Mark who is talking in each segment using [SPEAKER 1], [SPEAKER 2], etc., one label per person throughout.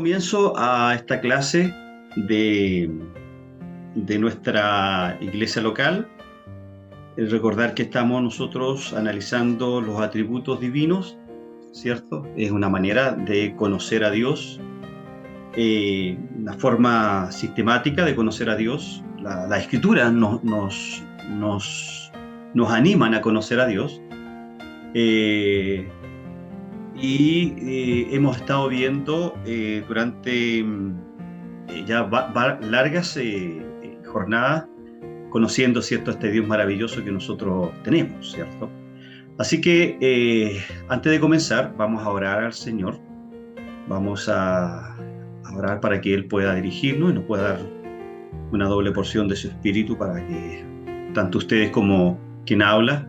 [SPEAKER 1] comienzo a esta clase de, de nuestra iglesia local. Recordar que estamos nosotros analizando los atributos divinos, ¿cierto? Es una manera de conocer a Dios, una forma sistemática de conocer a Dios. La Escritura nos animan a conocer a Dios. Hemos estado viendo durante ya largas jornadas, conociendo, ¿cierto?, este Dios maravilloso que nosotros tenemos, ¿cierto? Así que antes de comenzar, vamos a orar al Señor. Vamos a orar para que Él pueda dirigirnos y nos pueda dar una doble porción de su Espíritu para que tanto ustedes como quien habla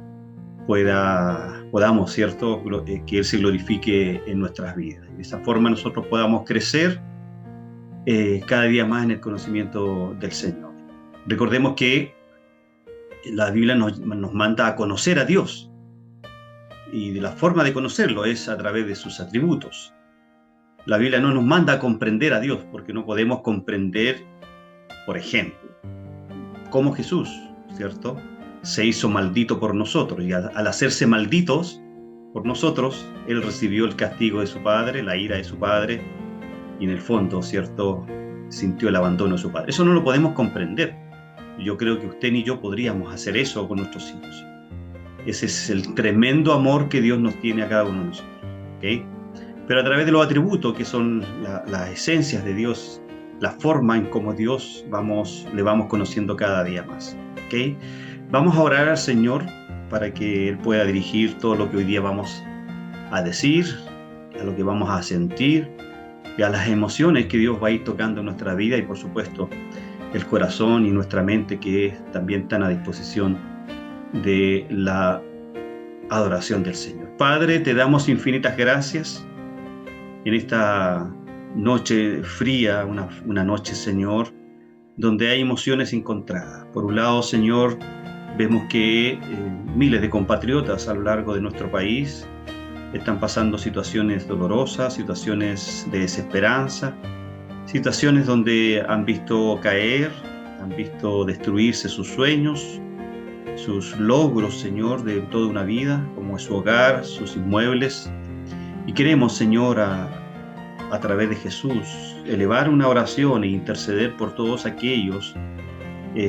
[SPEAKER 1] podamos, ¿cierto?, que Él se glorifique en nuestras vidas. De esa forma nosotros podamos crecer cada día más en el conocimiento del Señor. Recordemos que la Biblia nos manda a conocer a Dios, y de la forma de conocerlo es a través de sus atributos. La Biblia no nos manda a comprender a Dios, porque no podemos comprender, por ejemplo, cómo Jesús, ¿cierto?, se hizo maldito por nosotros, y al hacerse malditos por nosotros, Él recibió el castigo de su Padre, la ira de su Padre, y en el fondo, ¿cierto?, sintió el abandono de su Padre. Eso no lo podemos comprender. Yo creo que usted ni yo podríamos hacer eso con nuestros hijos. Ese es el tremendo amor que Dios nos tiene a cada uno de nosotros, ¿okay? Pero a través de los atributos, que son las esencias de Dios, la forma en cómo Dios le vamos conociendo cada día más, ¿okay? Vamos a orar al Señor para que Él pueda dirigir todo lo que hoy día vamos a decir, a lo que vamos a sentir, y a las emociones que Dios va a ir tocando en nuestra vida, y por supuesto el corazón y nuestra mente, que también están a disposición de la adoración del Señor. Padre, te damos infinitas gracias en esta noche fría, una noche, Señor, donde hay emociones encontradas. Por un lado, Señor, vemos que miles de compatriotas a lo largo de nuestro país están pasando situaciones dolorosas, situaciones de desesperanza, situaciones donde han visto caer, han visto destruirse sus sueños, sus logros, Señor, de toda una vida, como es su hogar, sus inmuebles. Y queremos, Señor, a través de Jesús, elevar una oración e interceder por todos aquellos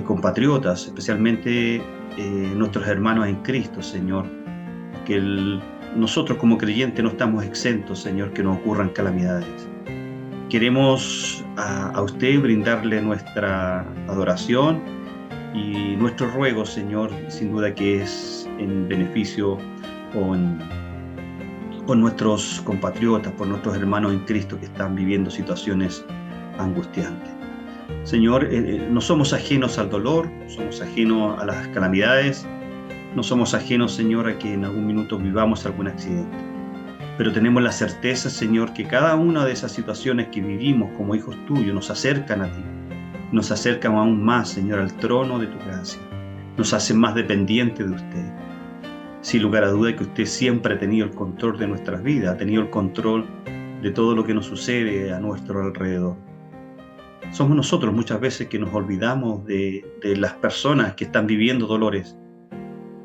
[SPEAKER 1] compatriotas, especialmente nuestros hermanos en Cristo, Señor, que nosotros como creyentes no estamos exentos, Señor, que nos ocurran calamidades. Queremos a usted brindarle nuestra adoración y nuestro ruego, Señor, sin duda que es en beneficio con nuestros compatriotas, por nuestros hermanos en Cristo que están viviendo situaciones angustiantes. Señor, no somos ajenos al dolor, no somos ajenos a las calamidades, no somos ajenos, Señor, a que en algún minuto vivamos algún accidente. Pero tenemos la certeza, Señor, que cada una de esas situaciones que vivimos como hijos tuyos nos acercan a ti, nos acercan aún más, Señor, al trono de tu gracia, nos hacen más dependientes de usted. Sin lugar a duda que usted siempre ha tenido el control de nuestras vidas, ha tenido el control de todo lo que nos sucede a nuestro alrededor. Somos nosotros muchas veces que nos olvidamos de las personas que están viviendo dolores,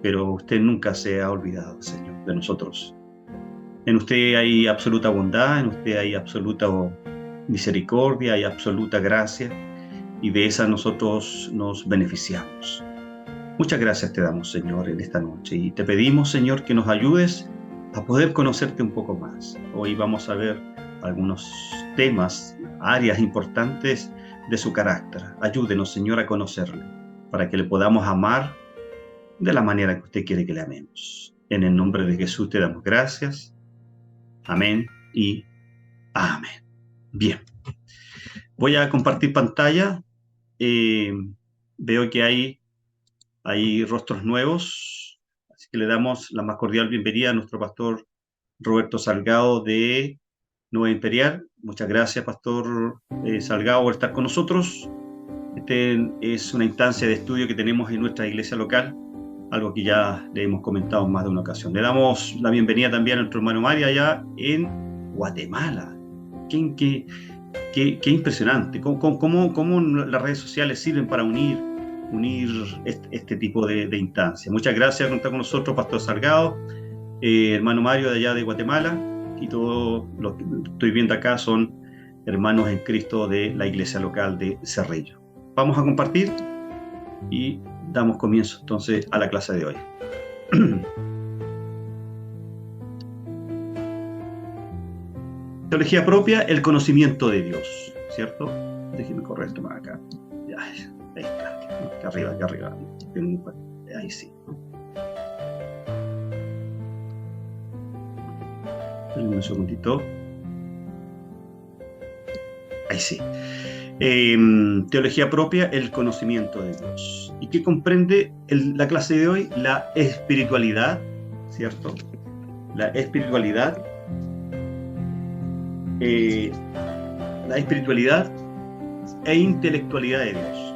[SPEAKER 1] pero usted nunca se ha olvidado, Señor, de nosotros. En usted hay absoluta bondad, en usted hay absoluta misericordia, hay absoluta gracia, y de esa nosotros nos beneficiamos. Muchas gracias te damos, Señor, en esta noche, y te pedimos, Señor, que nos ayudes a poder conocerte un poco más. Hoy vamos a ver algunos temas, áreas importantes de su carácter. Ayúdenos, Señor, a conocerle, para que le podamos amar de la manera que usted quiere que le amemos. En el nombre de Jesús te damos gracias. Amén y amén. Bien. Voy a compartir pantalla. Veo que hay rostros nuevos, así que le damos la más cordial bienvenida a nuestro pastor Roberto Salgado de Nueva Imperial. Muchas gracias, pastor Salgado, por estar con nosotros. Este es una instancia de estudio que tenemos en nuestra iglesia local, algo que ya le hemos comentado en más de una ocasión. Le damos la bienvenida también a nuestro hermano Mario allá en Guatemala. Qué Qué impresionante, cómo las redes sociales sirven para unir este tipo de instancias. Muchas gracias por estar con nosotros, Pastor Salgado, hermano Mario de allá de Guatemala, y todos los que estoy viendo acá son hermanos en Cristo de la iglesia local de Cerrillo. Vamos a compartir y damos comienzo entonces a la clase de hoy. Teología propia, el conocimiento de Dios, ¿cierto? Déjenme correr esto más acá. Ya, ahí está, acá arriba. Ahí sí. Un segundito. Ahí sí. Teología propia, el conocimiento de Dios. ¿Y qué comprende la clase de hoy? La espiritualidad, ¿cierto? La espiritualidad. La espiritualidad e intelectualidad de Dios.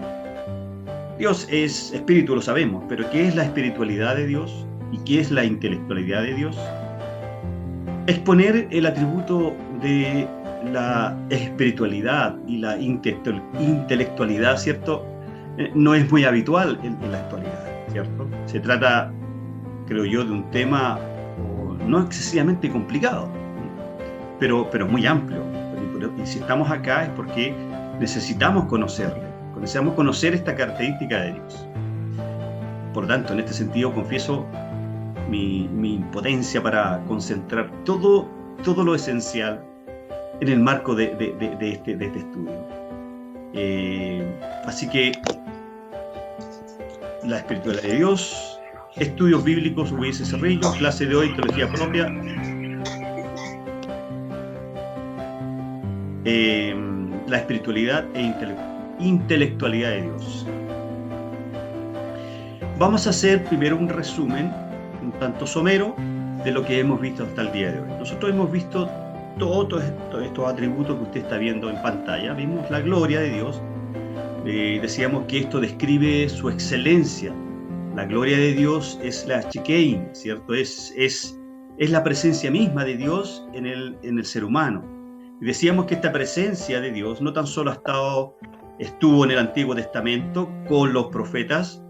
[SPEAKER 1] Dios es espíritu, lo sabemos, pero ¿qué es la espiritualidad de Dios? ¿Y qué es la intelectualidad de Dios? Exponer el atributo de la espiritualidad y la intelectualidad, ¿cierto? No es muy habitual en la actualidad, ¿cierto? Se trata, creo yo, de un tema no excesivamente complicado, pero muy amplio. Y si estamos acá es porque necesitamos conocerle, necesitamos conocer esta característica de Dios. Por tanto, en este sentido, confieso mi impotencia para concentrar todo lo esencial en el marco de este estudio. Así que la espiritualidad de Dios, estudios bíblicos, hubiese Cerrillo, clase de hoy, teología propia. La espiritualidad e intelectualidad de Dios. Vamos a hacer primero un resumen un tanto somero de lo que hemos visto hasta el día de hoy. Nosotros hemos visto todos estos atributos que usted está viendo en pantalla. Vimos la gloria de Dios. Decíamos que esto describe su excelencia. La gloria de Dios es la Shekein, ¿cierto? Es la presencia misma de Dios en el ser humano. Y decíamos que esta presencia de Dios no tan solo estuvo en el Antiguo Testamento con los profetas,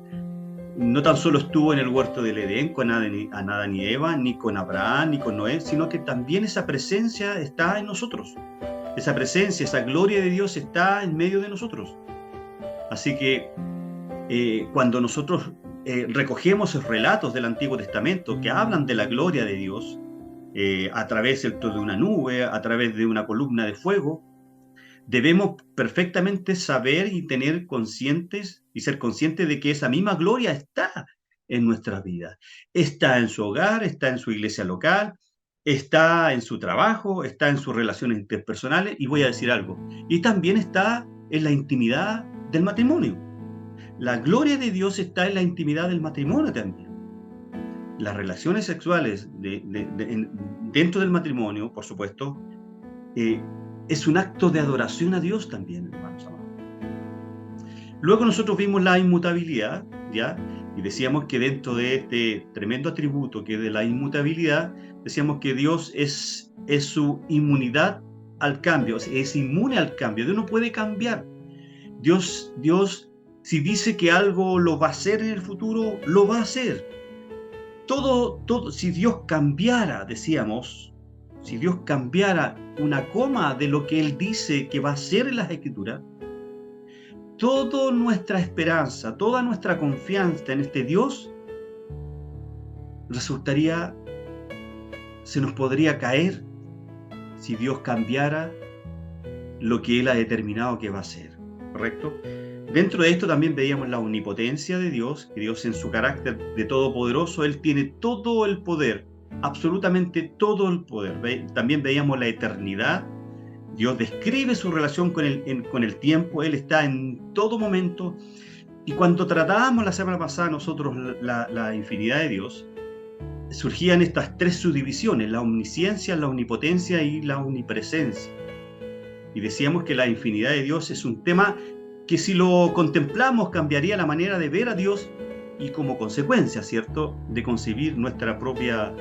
[SPEAKER 1] no tan solo estuvo en el huerto del Edén con Adán y Eva, ni con Abraham, ni con Noé, sino que también esa presencia está en nosotros. Esa presencia, esa gloria de Dios está en medio de nosotros. Así que cuando nosotros recogemos esos relatos del Antiguo Testamento que hablan de la gloria de Dios, a través de una nube, a través de una columna de fuego, debemos perfectamente saber y tener conscientes y ser conscientes de que esa misma gloria está en nuestras vidas. Está en su hogar, está en su iglesia local, está en su trabajo, está en sus relaciones interpersonales, y voy a decir algo, y también está en la intimidad del matrimonio. La gloria de Dios está en la intimidad del matrimonio también. Las relaciones sexuales dentro del matrimonio, por supuesto, es un acto de adoración a Dios también, hermanos amados. Luego nosotros vimos la inmutabilidad, ¿ya? Y decíamos que dentro de este tremendo atributo que es de la inmutabilidad, decíamos que Dios es su inmunidad al cambio, es inmune al cambio. Dios no puede cambiar. Dios, si dice que algo lo va a hacer en el futuro, lo va a hacer. Todo, si Dios cambiara, decíamos, si Dios cambiara una coma de lo que Él dice que va a hacer en las Escrituras, toda nuestra esperanza, toda nuestra confianza en este Dios se nos podría caer si Dios cambiara lo que Él ha determinado que va a hacer, ¿correcto? Dentro de esto también veíamos la omnipotencia de Dios, que Dios en su carácter de todopoderoso, Él tiene todo el poder, absolutamente todo el poder. También veíamos la eternidad. Dios describe su relación con el tiempo, Él está en todo momento. Y cuando tratábamos la semana pasada nosotros la infinidad de Dios, surgían estas tres subdivisiones: la omnisciencia, la omnipotencia y la omnipresencia. Y decíamos que la infinidad de Dios es un tema que si lo contemplamos cambiaría la manera de ver a Dios y como consecuencia, ¿cierto?, de concebir nuestra propia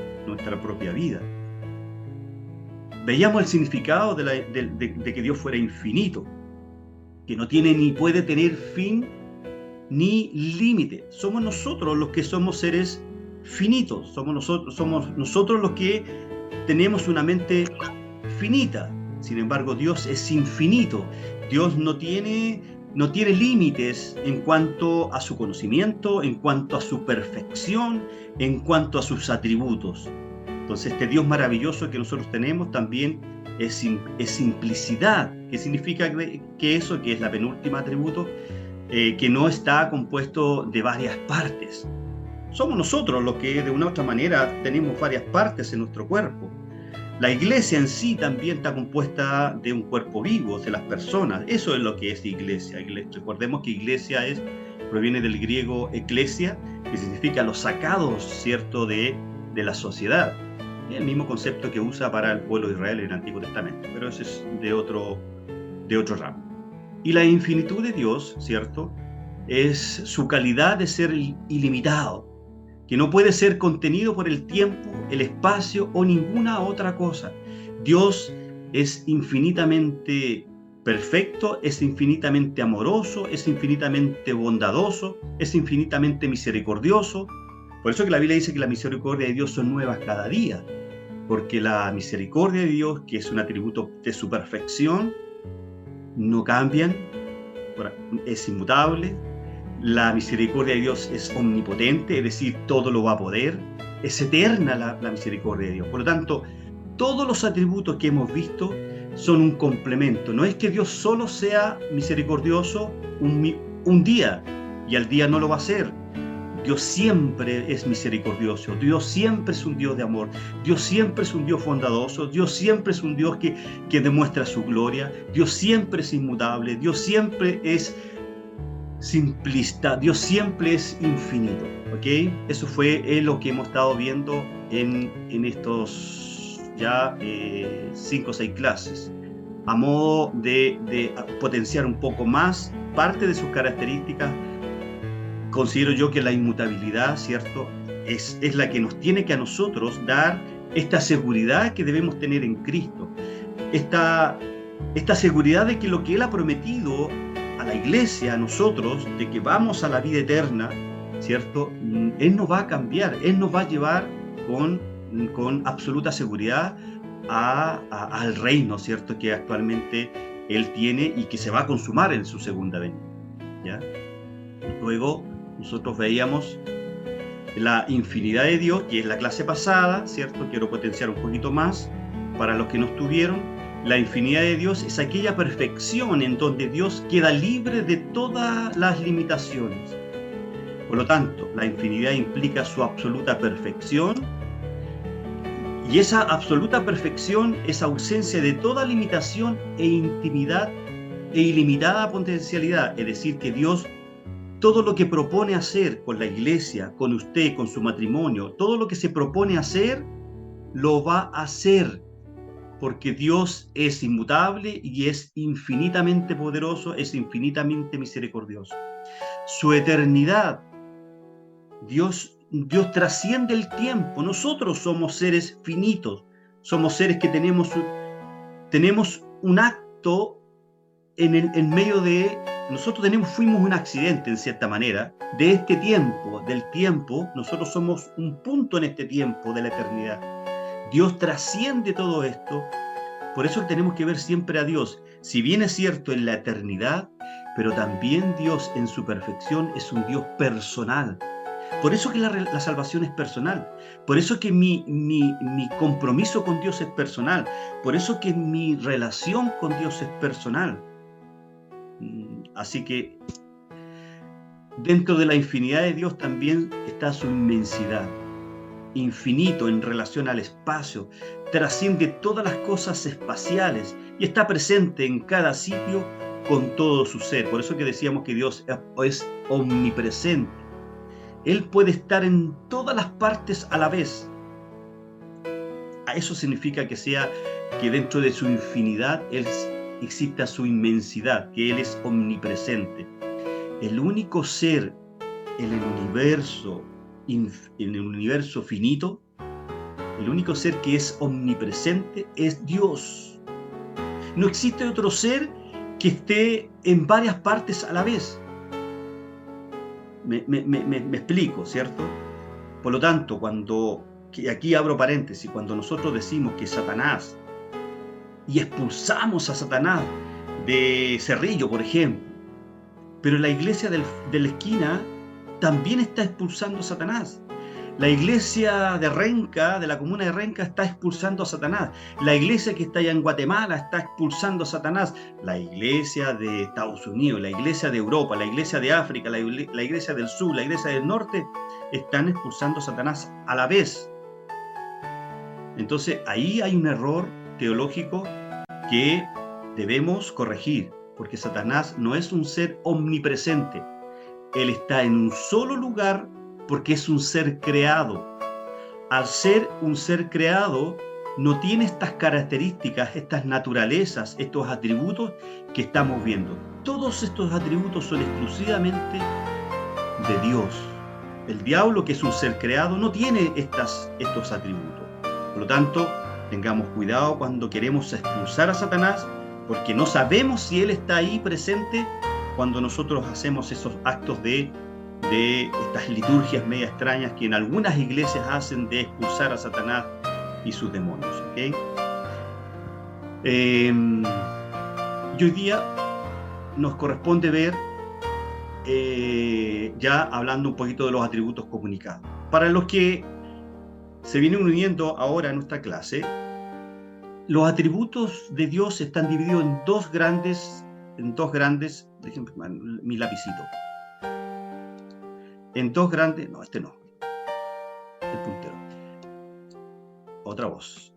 [SPEAKER 1] vida. veíamos el significado de que Dios fuera infinito, que no tiene ni puede tener fin ni límite. Somos nosotros los que somos seres finitos, somos nosotros los que tenemos una mente finita. Sin embargo, Dios es infinito. Dios no tiene límites en cuanto a su conocimiento, en cuanto a su perfección, en cuanto a sus atributos. Entonces, este Dios maravilloso que nosotros tenemos también es simplicidad, que significa que eso, que es la penúltima atributo, que no está compuesto de varias partes. Somos nosotros los que de una u otra manera tenemos varias partes en nuestro cuerpo. La iglesia en sí también está compuesta de un cuerpo vivo, de las personas. Eso es lo que es iglesia. Recordemos que iglesia proviene del griego eklesia, que significa los sacados, ¿cierto?, de la sociedad. Es el mismo concepto que usa para el pueblo de Israel en el Antiguo Testamento, pero eso es de otro ramo. Y la infinitud de Dios, ¿cierto?, es su calidad de ser ilimitado, que no puede ser contenido por el tiempo, el espacio o ninguna otra cosa. Dios es infinitamente perfecto, es infinitamente amoroso, es infinitamente bondadoso, es infinitamente misericordioso. Por eso que la Biblia dice que la misericordia de Dios son nuevas cada día, porque la misericordia de Dios, que es un atributo de su perfección, no cambian, es inmutable. La misericordia de Dios es omnipotente, es decir, todo lo va a poder. Es eterna la misericordia de Dios. Por lo tanto, todos los atributos que hemos visto son un complemento. No es que Dios solo sea misericordioso un día y al día no lo va a ser. Dios siempre es misericordioso. Dios siempre es un Dios de amor. Dios siempre es un Dios bondadoso. Dios siempre es un Dios que demuestra su gloria. Dios siempre es inmutable. Dios siempre es simplista, Dios siempre es infinito, ¿ok? Eso fue lo que hemos estado viendo en estos ya 5 o 6 clases. A modo de potenciar un poco más parte de sus características, considero yo que la inmutabilidad, ¿cierto?, es la que nos tiene que a nosotros dar esta seguridad que debemos tener en Cristo. Esta seguridad de que lo que Él ha prometido a la iglesia, a nosotros, de que vamos a la vida eterna, ¿cierto?, Él nos va a cambiar, Él nos va a llevar con absoluta seguridad al reino, ¿cierto?, que actualmente Él tiene y que se va a consumar en su segunda venida, ¿ya? Luego, nosotros veíamos la infinidad de Dios, que es la clase pasada, ¿cierto? Quiero potenciar un poquito más para los que no estuvieron. La infinidad de Dios es aquella perfección en donde Dios queda libre de todas las limitaciones. Por lo tanto, la infinidad implica su absoluta perfección, y esa absoluta perfección es ausencia de toda limitación e intimidad e ilimitada potencialidad. Es decir, que Dios, todo lo que propone hacer con la iglesia, con usted, con su matrimonio, todo lo que se propone hacer, lo va a hacer. Porque Dios es inmutable y es infinitamente poderoso, es infinitamente misericordioso. Su eternidad, Dios trasciende el tiempo. Nosotros somos seres finitos, somos seres que tenemos un acto en medio de... Nosotros fuimos un accidente en cierta manera de este tiempo, del tiempo. Nosotros somos un punto en este tiempo de la eternidad. Dios trasciende todo esto. Por eso tenemos que ver siempre a Dios, si bien es cierto en la eternidad, pero también Dios en su perfección es un Dios personal. Por eso que la salvación es personal. Por eso que mi compromiso con Dios es personal. Por eso que mi relación con Dios es personal. Así que dentro de la infinidad de Dios también está su inmensidad. Infinito en relación al espacio, trasciende todas las cosas espaciales y está presente en cada sitio con todo su ser. Por eso que decíamos que Dios es omnipresente. Él puede estar en todas las partes a la vez. Eso significa que dentro de su infinidad exista su inmensidad, que Él es omnipresente. El único ser en el universo finito, El único ser que es omnipresente es Dios. No existe otro ser que esté en varias partes a la vez. Me explico, ¿cierto? Por lo tanto, que aquí abro paréntesis, cuando nosotros decimos que Satanás y expulsamos a Satanás de Cerrillo, por ejemplo, pero la iglesia de la esquina también está expulsando a Satanás. La iglesia de Renca, de la comuna de Renca, está expulsando a Satanás. La iglesia que está allá en Guatemala está expulsando a Satanás. La iglesia de Estados Unidos, la iglesia de Europa, la iglesia de África, la iglesia del sur, la iglesia del norte, están expulsando a Satanás a la vez. Entonces ahí hay un error teológico que debemos corregir, porque Satanás no es un ser omnipresente. Él está en un solo lugar porque es un ser creado. Al ser un ser creado, no tiene estas características, estas naturalezas, estos atributos que estamos viendo. Todos estos atributos son exclusivamente de Dios. El diablo, que es un ser creado, no tiene estos atributos. Por lo tanto, tengamos cuidado cuando queremos expulsar a Satanás, porque no sabemos si él está ahí presente cuando nosotros hacemos esos actos de estas liturgias media extrañas que en algunas iglesias hacen de expulsar a Satanás y sus demonios. ¿Okay? Y hoy día nos corresponde ver, ya hablando un poquito de los atributos comunicados. Para los que se vienen uniendo ahora a nuestra clase, los atributos de Dios están divididos en dos grandes, déjenme mi lapicito. En dos grandes, no, este no, el puntero. Otra voz,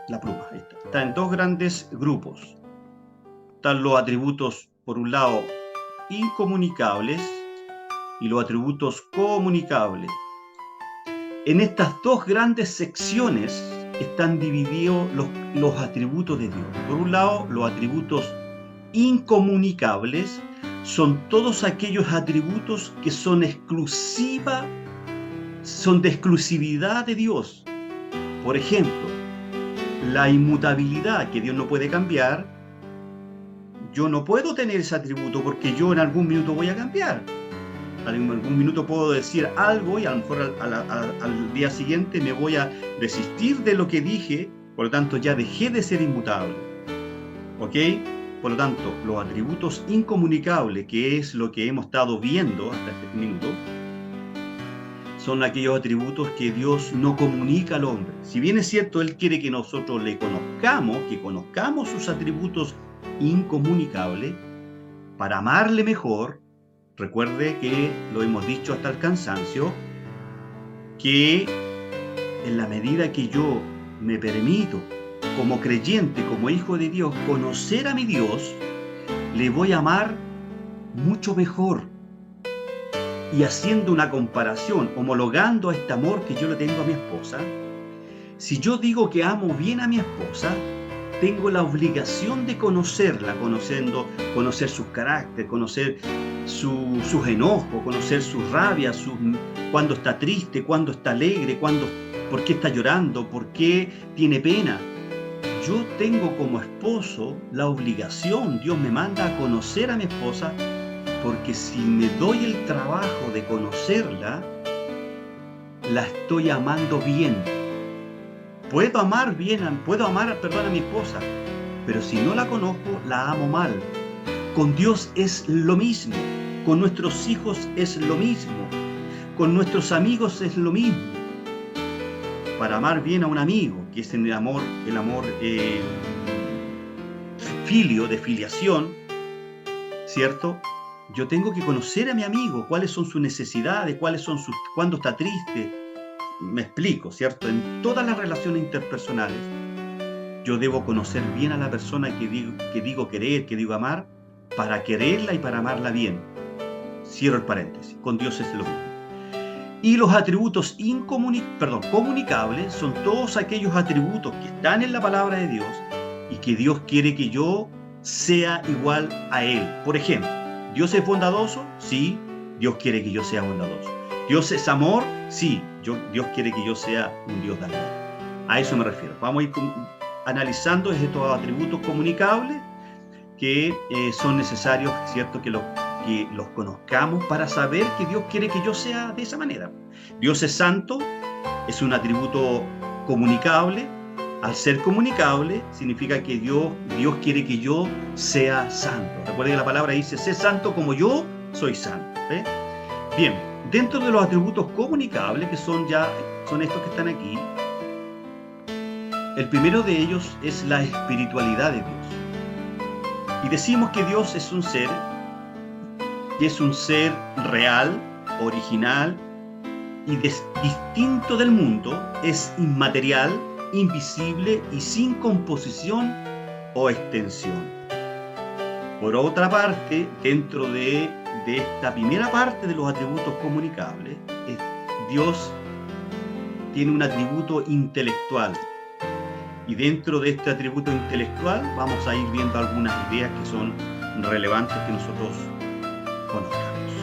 [SPEAKER 1] la pluma, ahí está. Está en dos grandes grupos. Están los atributos, por un lado, incomunicables y los atributos comunicables. En estas dos grandes secciones están divididos los atributos de Dios. Por un lado, los atributos incomunicables son todos aquellos atributos que son de exclusividad de Dios. Por ejemplo, la inmutabilidad, que Dios no puede cambiar. Yo no puedo tener ese atributo porque yo en algún minuto voy a cambiar. En algún minuto puedo decir algo y a lo mejor al día siguiente me voy a desistir de lo que dije, por lo tanto ya dejé de ser inmutable. ¿Ok? Por lo tanto, los atributos incomunicables, que es lo que hemos estado viendo hasta este minuto, son aquellos atributos que Dios no comunica al hombre. Si bien es cierto, Él quiere que nosotros le conozcamos, que conozcamos sus atributos incomunicables, para amarle mejor. Recuerde que lo hemos dicho hasta el cansancio, que en la medida que yo me permito, como creyente, como hijo de Dios, conocer a mi Dios, le voy a amar mucho mejor. Y haciendo una comparación, homologando este amor que yo le tengo a mi esposa, si yo digo que amo bien a mi esposa, tengo la obligación de conocerla, conocer su carácter, conocer sus enojos, conocer su rabia, cuando está triste, cuando está alegre, por qué está llorando, por qué tiene pena. Yo tengo como esposo la obligación, Dios me manda a conocer a mi esposa, porque si me doy el trabajo de conocerla, la estoy amando bien. Puedo amar a mi esposa, pero si no la conozco, la amo mal. Con Dios es lo mismo, con nuestros hijos es lo mismo, con nuestros amigos es lo mismo. Para amar bien a un amigo, que es el amor filio, de filiación, ¿cierto? Yo tengo que conocer a mi amigo, cuáles son sus necesidades, cuándo está triste. Me explico, ¿cierto? En todas las relaciones interpersonales, yo debo conocer bien a la persona que digo querer, que digo amar, para quererla y para amarla bien. Cierro el paréntesis. Con Dios es lo mismo. Y los atributos comunicables son todos aquellos atributos que están en la palabra de Dios y que Dios quiere que yo sea igual a Él. Por ejemplo, ¿Dios es bondadoso? Sí, Dios quiere que yo sea bondadoso. ¿Dios es amor? Sí, Dios quiere que yo sea un Dios de amor. A eso me refiero. Vamos a ir analizando estos atributos comunicables que son necesarios, ¿cierto?, que los conozcamos para saber que Dios quiere que yo sea de esa manera. Dios es santo, es un atributo comunicable. Al ser comunicable, significa que Dios quiere que yo sea santo. Recuerden que la palabra dice, sé santo como yo soy santo. Bien, dentro de los atributos comunicables, que son estos que están aquí, el primero de ellos es la espiritualidad de Dios. Y decimos que Dios es un ser, que es un ser real, original y distinto del mundo, es inmaterial, invisible y sin composición o extensión. Por otra parte, dentro de esta primera parte de los atributos comunicables, Dios tiene un atributo intelectual. Y dentro de este atributo intelectual vamos a ir viendo algunas ideas que son relevantes que nosotros conozcamos.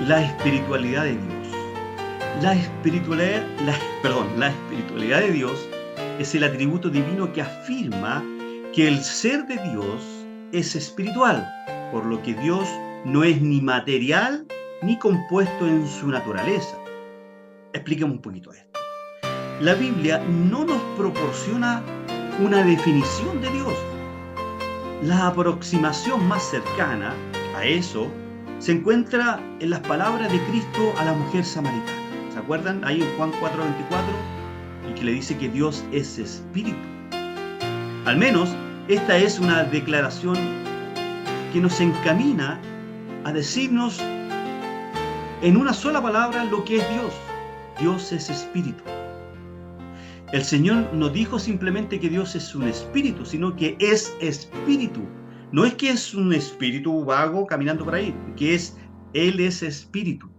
[SPEAKER 1] La espiritualidad de Dios. La espiritualidad de Dios es el atributo divino que afirma que el ser de Dios es espiritual, por lo que Dios no es ni material ni compuesto en su naturaleza. Expliquemos un poquito esto. La Biblia no nos proporciona una definición de Dios. La aproximación más cercana a eso se encuentra en las palabras de Cristo a la mujer samaritana. ¿Se acuerdan? Ahí en Juan 4:24, y que le dice que Dios es espíritu. Al menos, esta es una declaración que nos encamina a decirnos en una sola palabra lo que es Dios. Dios es espíritu. El Señor no dijo simplemente que Dios es un espíritu, sino que es espíritu. No es que es un espíritu vago caminando por ahí, Él es espíritu.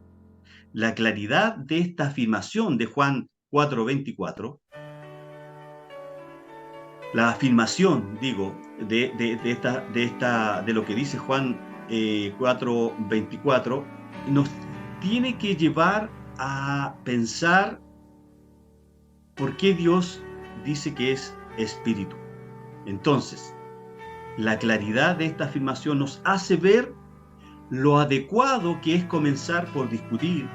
[SPEAKER 1] La claridad de esta afirmación de Juan 4:24, la afirmación, de lo que dice Juan 4:24, nos tiene que llevar a pensar por qué Dios dice que es espíritu. Entonces, la claridad de esta afirmación nos hace ver lo adecuado que es comenzar por discutir,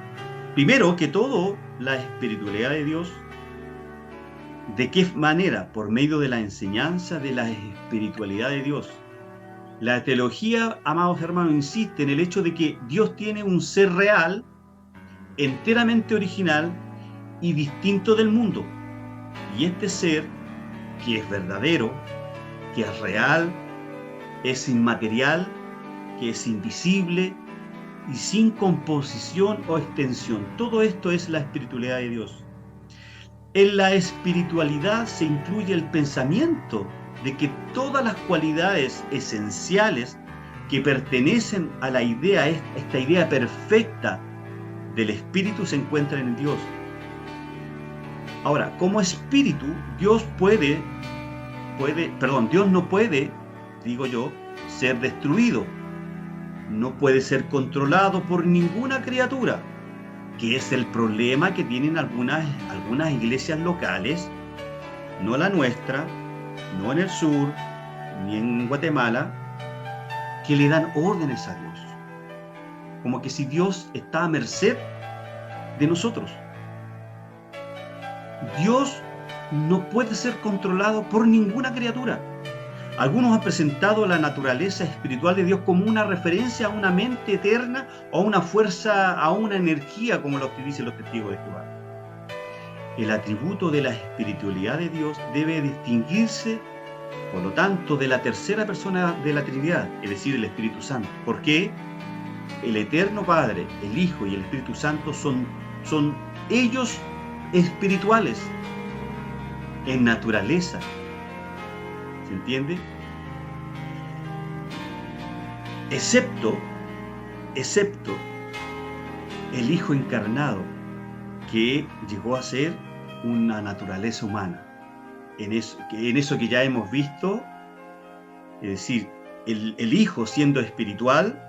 [SPEAKER 1] primero que todo, la espiritualidad de Dios. ¿De qué manera? Por medio de la enseñanza de la espiritualidad de Dios. La teología, amados hermanos, insiste en el hecho de que Dios tiene un ser real, enteramente original y distinto del mundo. Y este ser, que es verdadero, que es real, es inmaterial, que es invisible y sin composición o extensión. Todo esto es la espiritualidad de Dios. En la espiritualidad se incluye el pensamiento de que todas las cualidades esenciales que pertenecen a esta idea perfecta del espíritu se encuentran en Dios. Ahora, como espíritu, Dios no puede, ser destruido. No puede ser controlado por ninguna criatura, que es el problema que tienen algunas iglesias locales, no la nuestra, no en el sur, ni en Guatemala, que le dan órdenes a Dios, como que si Dios está a merced de nosotros. Dios no puede ser controlado por ninguna criatura. Algunos han presentado la naturaleza espiritual de Dios como una referencia a una mente eterna o a una fuerza, a una energía, como lo dicen los testigos de Jehová. El atributo de la espiritualidad de Dios debe distinguirse, por lo tanto, de la tercera persona de la Trinidad, es decir, el Espíritu Santo. Porque el Eterno Padre, el Hijo y el Espíritu Santo son ellos espirituales en naturaleza. ¿Se entiende? Excepto el Hijo encarnado, que llegó a ser una naturaleza humana. En eso que ya hemos visto, es decir, el Hijo siendo espiritual,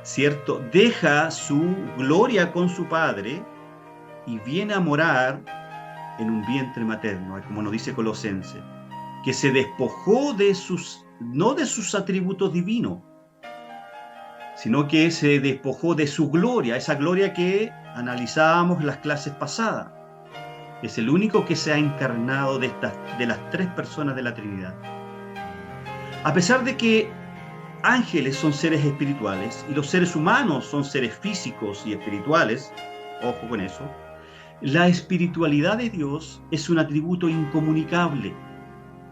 [SPEAKER 1] ¿cierto?, deja su gloria con su Padre y viene a morar en un vientre materno, como nos dice Colosenses, que se despojó no de sus atributos divinos, sino que se despojó de su gloria, esa gloria que analizábamos en las clases pasadas. Es el único que se ha encarnado de las tres personas de la Trinidad. A pesar de que ángeles son seres espirituales y los seres humanos son seres físicos y espirituales, ojo con eso, la espiritualidad de Dios es un atributo incomunicable,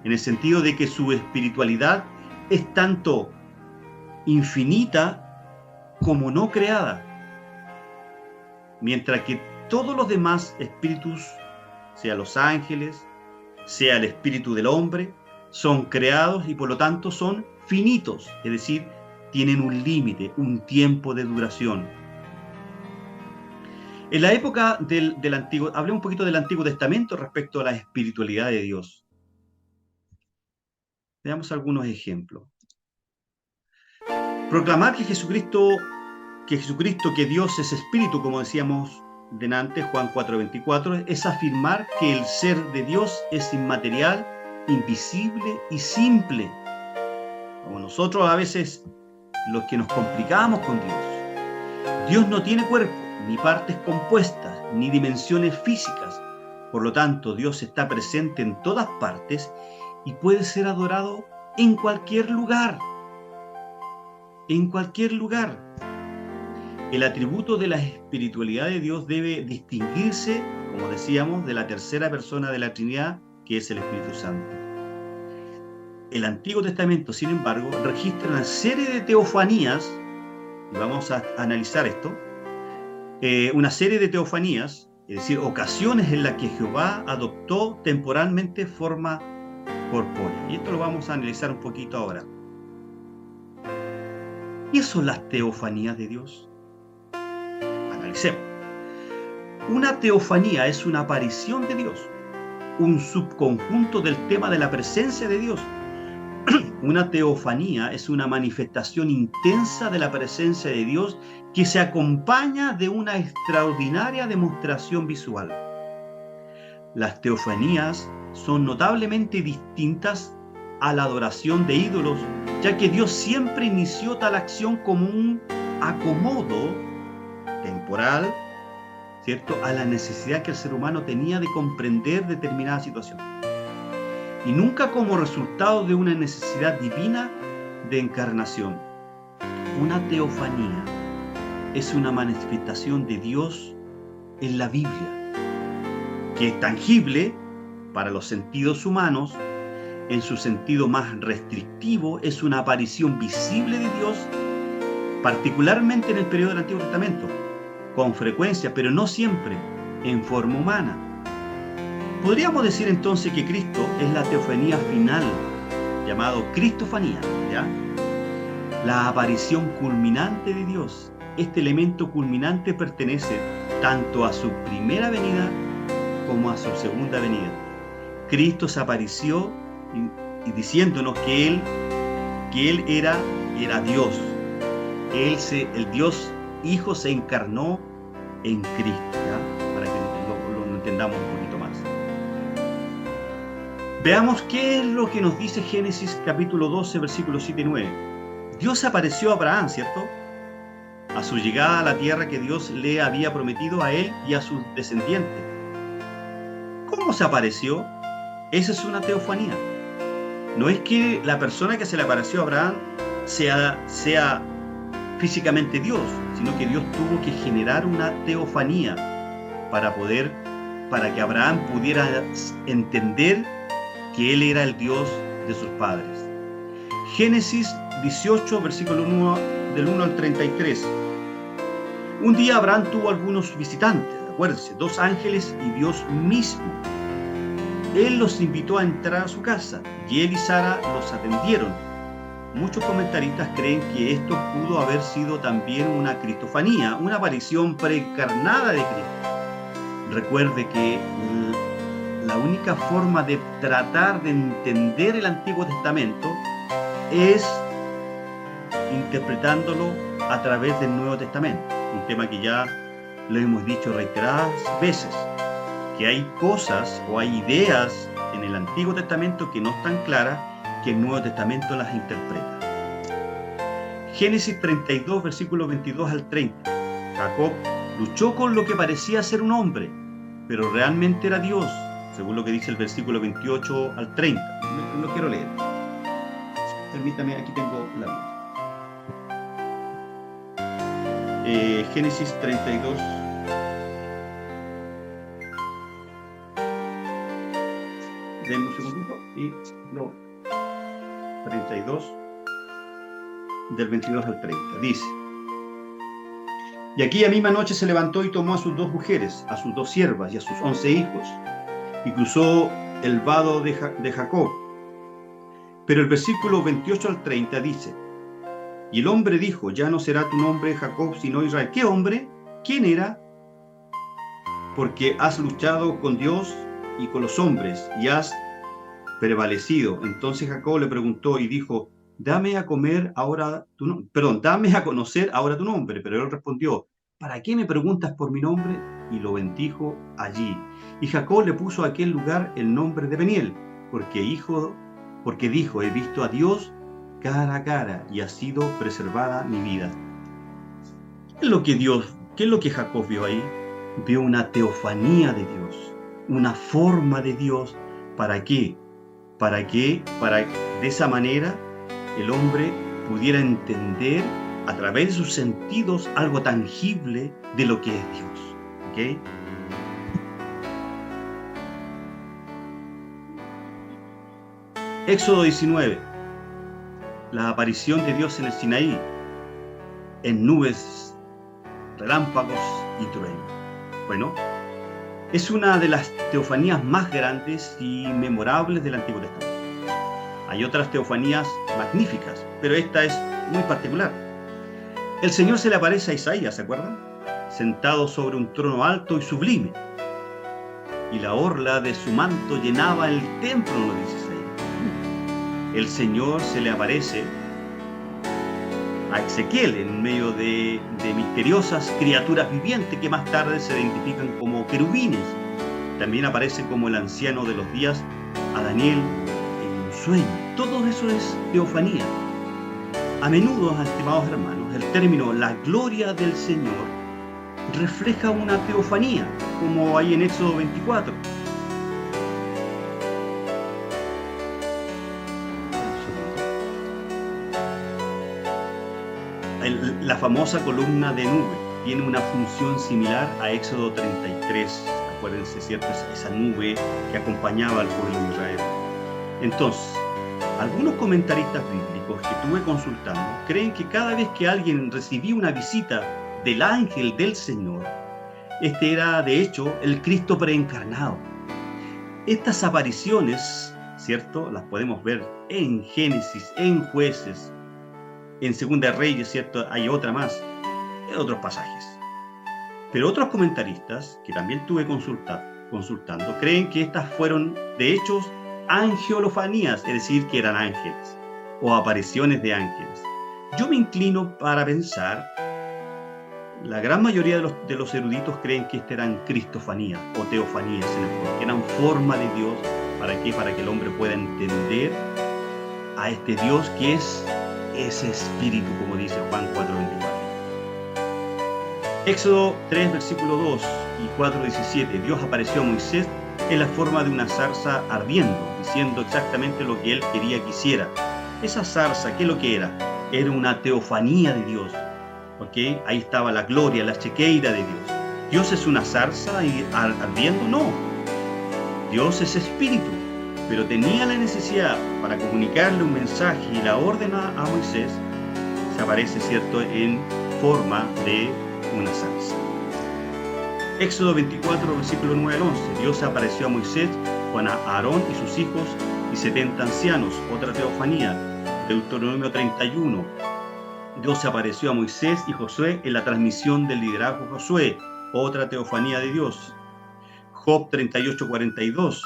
[SPEAKER 1] en el sentido de que su espiritualidad es tanto infinita como no creada, mientras que todos los demás espíritus, sea los ángeles, sea el espíritu del hombre, son creados y por lo tanto son finitos, es decir, tienen un límite, un tiempo de duración. En la época del Antiguo, hablé un poquito del Antiguo Testamento respecto a la espiritualidad de Dios. Veamos algunos ejemplos. Proclamar que Jesucristo, que Dios es espíritu, como decíamos delante, Juan 4:24, es afirmar que el ser de Dios es inmaterial, invisible y simple. Como nosotros a veces los que nos complicamos con Dios. Dios no tiene cuerpo, ni partes compuestas, ni dimensiones físicas. Por lo tanto, Dios está presente en todas partes y puede ser adorado en cualquier lugar. En cualquier lugar. El atributo de la espiritualidad de Dios debe distinguirse, como decíamos, de la tercera persona de la Trinidad, que es el Espíritu Santo. El Antiguo Testamento, sin embargo, registra una serie de teofanías, y vamos a analizar esto, una serie de teofanías, es decir, ocasiones en las que Jehová adoptó temporalmente forma corpórea. Y esto lo vamos a analizar un poquito ahora. ¿Qué son las teofanías de Dios? Analicemos. Una teofanía es una aparición de Dios, un subconjunto del tema de la presencia de Dios. Una teofanía es una manifestación intensa de la presencia de Dios que se acompaña de una extraordinaria demostración visual. Las teofanías son notablemente distintas a la adoración de ídolos, ya que Dios siempre inició tal acción como un acomodo temporal, ¿cierto?, a la necesidad que el ser humano tenía de comprender determinada situación, y nunca como resultado de una necesidad divina de encarnación. Una teofanía es una manifestación de Dios en la Biblia, que es tangible para los sentidos humanos. En su sentido más restrictivo, es una aparición visible de Dios, particularmente en el periodo del Antiguo Testamento, con frecuencia, pero no siempre, en forma humana. Podríamos decir entonces que Cristo es la teofanía final, llamado cristofanía, ¿ya? La aparición culminante de Dios. Este elemento culminante pertenece tanto a su primera venida como a su segunda venida. Cristo se apareció y diciéndonos que él era Dios. El Dios Hijo se encarnó en Cristo, ¿ya? Para que lo entendamos un poquito más. Veamos qué es lo que nos dice Génesis capítulo 12, versículos 7 y 9. Dios apareció a Abraham, ¿cierto?, a su llegada a la tierra que Dios le había prometido a él y a sus descendientes. ¿Cómo se apareció? Esa es una teofanía. No es que la persona que se le apareció a Abraham sea físicamente Dios, sino que Dios tuvo que generar una teofanía para que Abraham pudiera entender que él era el Dios de sus padres. Génesis 18, versículo 1, del 1 al 33. Un día Abraham tuvo algunos visitantes, acuérdense, 2 ángeles y Dios mismo. Él los invitó a entrar a su casa y él y Sara los atendieron. Muchos comentaristas creen que esto pudo haber sido también una cristofanía, una aparición preencarnada de Cristo. Recuerde que la única forma de tratar de entender el Antiguo Testamento es interpretándolo a través del Nuevo Testamento, un tema que ya lo hemos dicho reiteradas veces, que hay cosas o hay ideas en el Antiguo Testamento que no están claras, que el Nuevo Testamento las interpreta. Génesis 32, versículos 22 al 30. Jacob luchó con lo que parecía ser un hombre, pero realmente era Dios, según lo que dice el versículo 28 al 30. No quiero leer. Permítame, aquí tengo la Biblia. Génesis 32. Denme un segundito. Y no. 32, del 22 al 30. Dice: y aquella misma noche se levantó y tomó a sus 2 mujeres, a sus 2 siervas y a sus 11 hijos, y cruzó el vado de Jacob. Pero el versículo 28 al 30 dice: y el hombre dijo, ya no será tu nombre Jacob, sino Israel. ¿Qué hombre? ¿Quién era? Porque has luchado con Dios y con los hombres, y has prevalecido. Entonces Jacob le preguntó y dijo, dame a conocer ahora tu nombre. Pero él respondió, ¿para qué me preguntas por mi nombre? Y lo bendijo allí. Y Jacob le puso a aquel lugar el nombre de Peniel, porque dijo, he visto a Dios cara a cara, y ha sido preservada mi vida. ¿Qué es lo que Jacob vio ahí? Vio una teofanía de Dios, una forma de Dios. ¿Para qué? Para que de esa manera el hombre pudiera entender a través de sus sentidos algo tangible de lo que es Dios. ¿Okay? Éxodo 19. La aparición de Dios en el Sinaí, en nubes, relámpagos y truenos. Bueno, es una de las teofanías más grandes y memorables del Antiguo Testamento. Hay otras teofanías magníficas, pero esta es muy particular. El Señor se le aparece a Isaías, ¿se acuerdan? Sentado sobre un trono alto y sublime, y la orla de su manto llenaba el templo, nos dice Isaías. El Señor se le aparece a Ezequiel en medio de misteriosas criaturas vivientes que más tarde se identifican como querubines. También aparece como el anciano de los días a Daniel en un sueño. Todo eso es teofanía. A menudo, estimados hermanos, el término la gloria del Señor refleja una teofanía, como hay en Éxodo 24. La famosa columna de nube tiene una función similar a Éxodo 33. Acuérdense, ¿cierto? Esa nube que acompañaba al pueblo de Israel. Entonces, algunos comentaristas bíblicos que estuve consultando creen que cada vez que alguien recibía una visita del ángel del Señor, este era de hecho el Cristo preencarnado. Estas apariciones, ¿cierto?, las podemos ver en Génesis, en Jueces, en Segunda de Reyes, ¿cierto? Hay otra más, en otros pasajes. Pero otros comentaristas, que también estuve consultando, creen que estas fueron, de hecho, angelofanías, es decir, que eran ángeles, o apariciones de ángeles. Yo me inclino para pensar, la gran mayoría de los eruditos creen que estas eran cristofanías, o teofanías, en el fondo, que eran forma de Dios. ¿Para qué? Para que el hombre pueda entender a este Dios que es ese espíritu, como dice Juan 4:24. Éxodo 3, versículo 2 y 4:17. Dios apareció a Moisés en la forma de una zarza ardiendo, diciendo exactamente lo que él quería que hiciera. Esa zarza, ¿qué es lo que era? Era una teofanía de Dios. ¿Okay? Ahí estaba la gloria, la chequeira de Dios. ¿Dios es una zarza ardiendo? No. Dios es espíritu. Pero tenía la necesidad para comunicarle un mensaje y la orden a Moisés, se aparece, ¿cierto?, en forma de una zarza. Éxodo 24, versículo 9 al 11. Dios se apareció a Moisés con Aarón y sus hijos y 70 ancianos, otra teofanía. Deuteronomio 31. Dios se apareció a Moisés y Josué en la transmisión del liderazgo de Josué, otra teofanía de Dios. Job 38:42.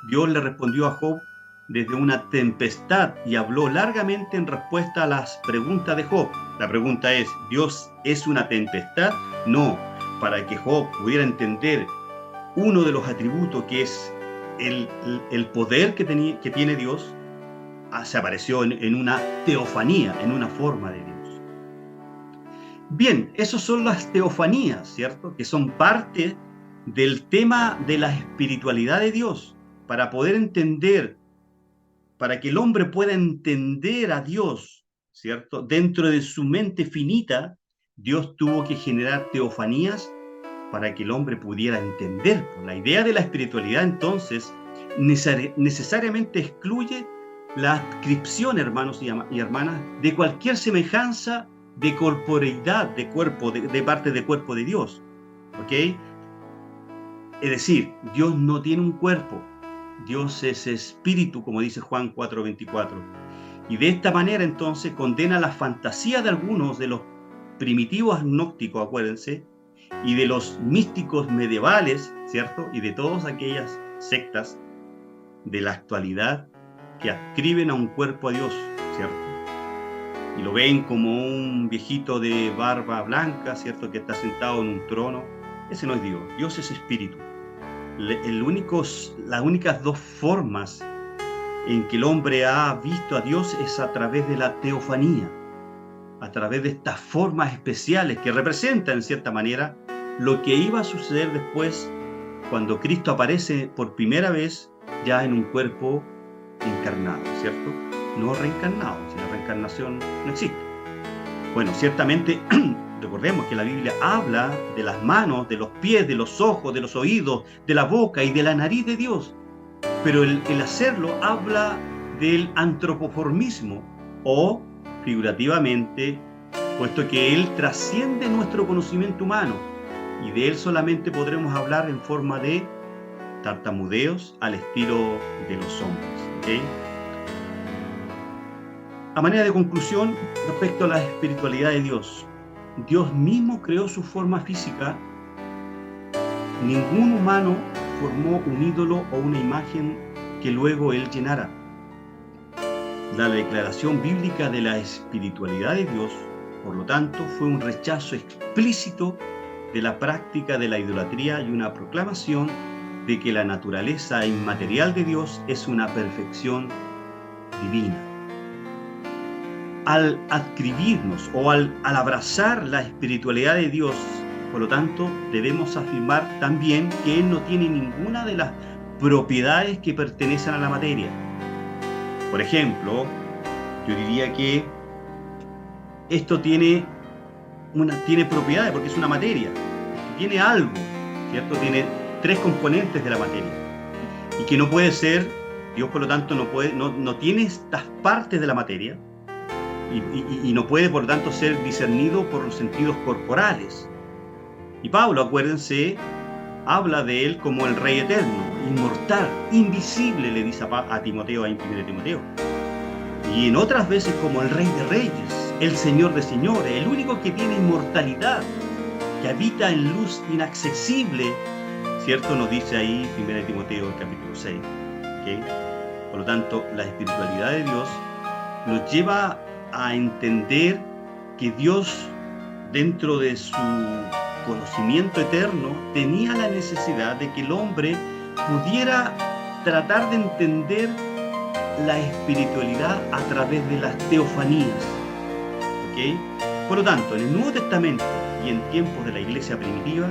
[SPEAKER 1] Dios le respondió a Job desde una tempestad y habló largamente en respuesta a las preguntas de Job. La pregunta es, ¿Dios es una tempestad? No, para que Job pudiera entender uno de los atributos que es el poder que tiene Dios, se apareció en una teofanía, en una forma de Dios. Bien, esas son las teofanías, ¿cierto? Que son parte del tema de la espiritualidad de Dios, para poder entender, para que el hombre pueda entender a Dios, ¿cierto? Dentro de su mente finita, Dios tuvo que generar teofanías para que el hombre pudiera entender. La idea de la espiritualidad, entonces, necesariamente excluye la adscripción, hermanos y hermanas, de cualquier semejanza de corporeidad, de cuerpo, de parte del cuerpo de Dios. ¿Ok? Es decir, Dios no tiene un cuerpo. Dios es espíritu, como dice Juan 4:24. Y de esta manera, entonces, condena la fantasía de algunos de los primitivos agnósticos, acuérdense, y de los místicos medievales, ¿cierto? Y de todas aquellas sectas de la actualidad que adscriben a un cuerpo a Dios, ¿cierto? Y lo ven como un viejito de barba blanca, ¿cierto? Que está sentado en un trono. Ese no es Dios. Dios es espíritu. Las únicas dos formas en que el hombre ha visto a Dios es a través de la teofanía, a través de estas formas especiales que representan en cierta manera lo que iba a suceder después cuando Cristo aparece por primera vez ya en un cuerpo encarnado, ¿cierto? No reencarnado, si la reencarnación no existe. Bueno, ciertamente recordemos que la Biblia habla de las manos, de los pies, de los ojos, de los oídos, de la boca y de la nariz de Dios, pero el hacerlo habla del antropoformismo, o figurativamente, puesto que Él trasciende nuestro conocimiento humano y de Él solamente podremos hablar en forma de tartamudeos al estilo de los hombres. ¿Okay? A manera de conclusión, respecto a la espiritualidad de Dios, Dios mismo creó su forma física. Ningún humano formó un ídolo o una imagen que luego Él llenara. La declaración bíblica de la espiritualidad de Dios, por lo tanto, fue un rechazo explícito de la práctica de la idolatría y una proclamación de que la naturaleza inmaterial de Dios es una perfección divina. Al adscribirnos o al abrazar la espiritualidad de Dios, por lo tanto, debemos afirmar también que Él no tiene ninguna de las propiedades que pertenecen a la materia. Por ejemplo, yo diría que esto tiene propiedades porque es una materia, tiene algo, ¿cierto? Tiene tres componentes de la materia y que no puede ser, Dios por lo tanto no tiene estas partes de la materia y no puede por lo tanto ser discernido por los sentidos corporales. Y Pablo, acuérdense, habla de él como el Rey eterno, inmortal, invisible, le dice a Timoteo, a 1 Timoteo. Y en otras veces como el Rey de Reyes, el Señor de Señores, el único que tiene inmortalidad, que habita en luz inaccesible, ¿cierto? Nos dice ahí 1 Timoteo capítulo 6. ¿Okay? Por lo tanto, la espiritualidad de Dios nos lleva a entender que Dios, dentro de su conocimiento eterno, tenía la necesidad de que el hombre pudiera tratar de entender la espiritualidad a través de las teofanías. ¿Okay? Por lo tanto, en el Nuevo Testamento y en tiempos de la iglesia primitiva,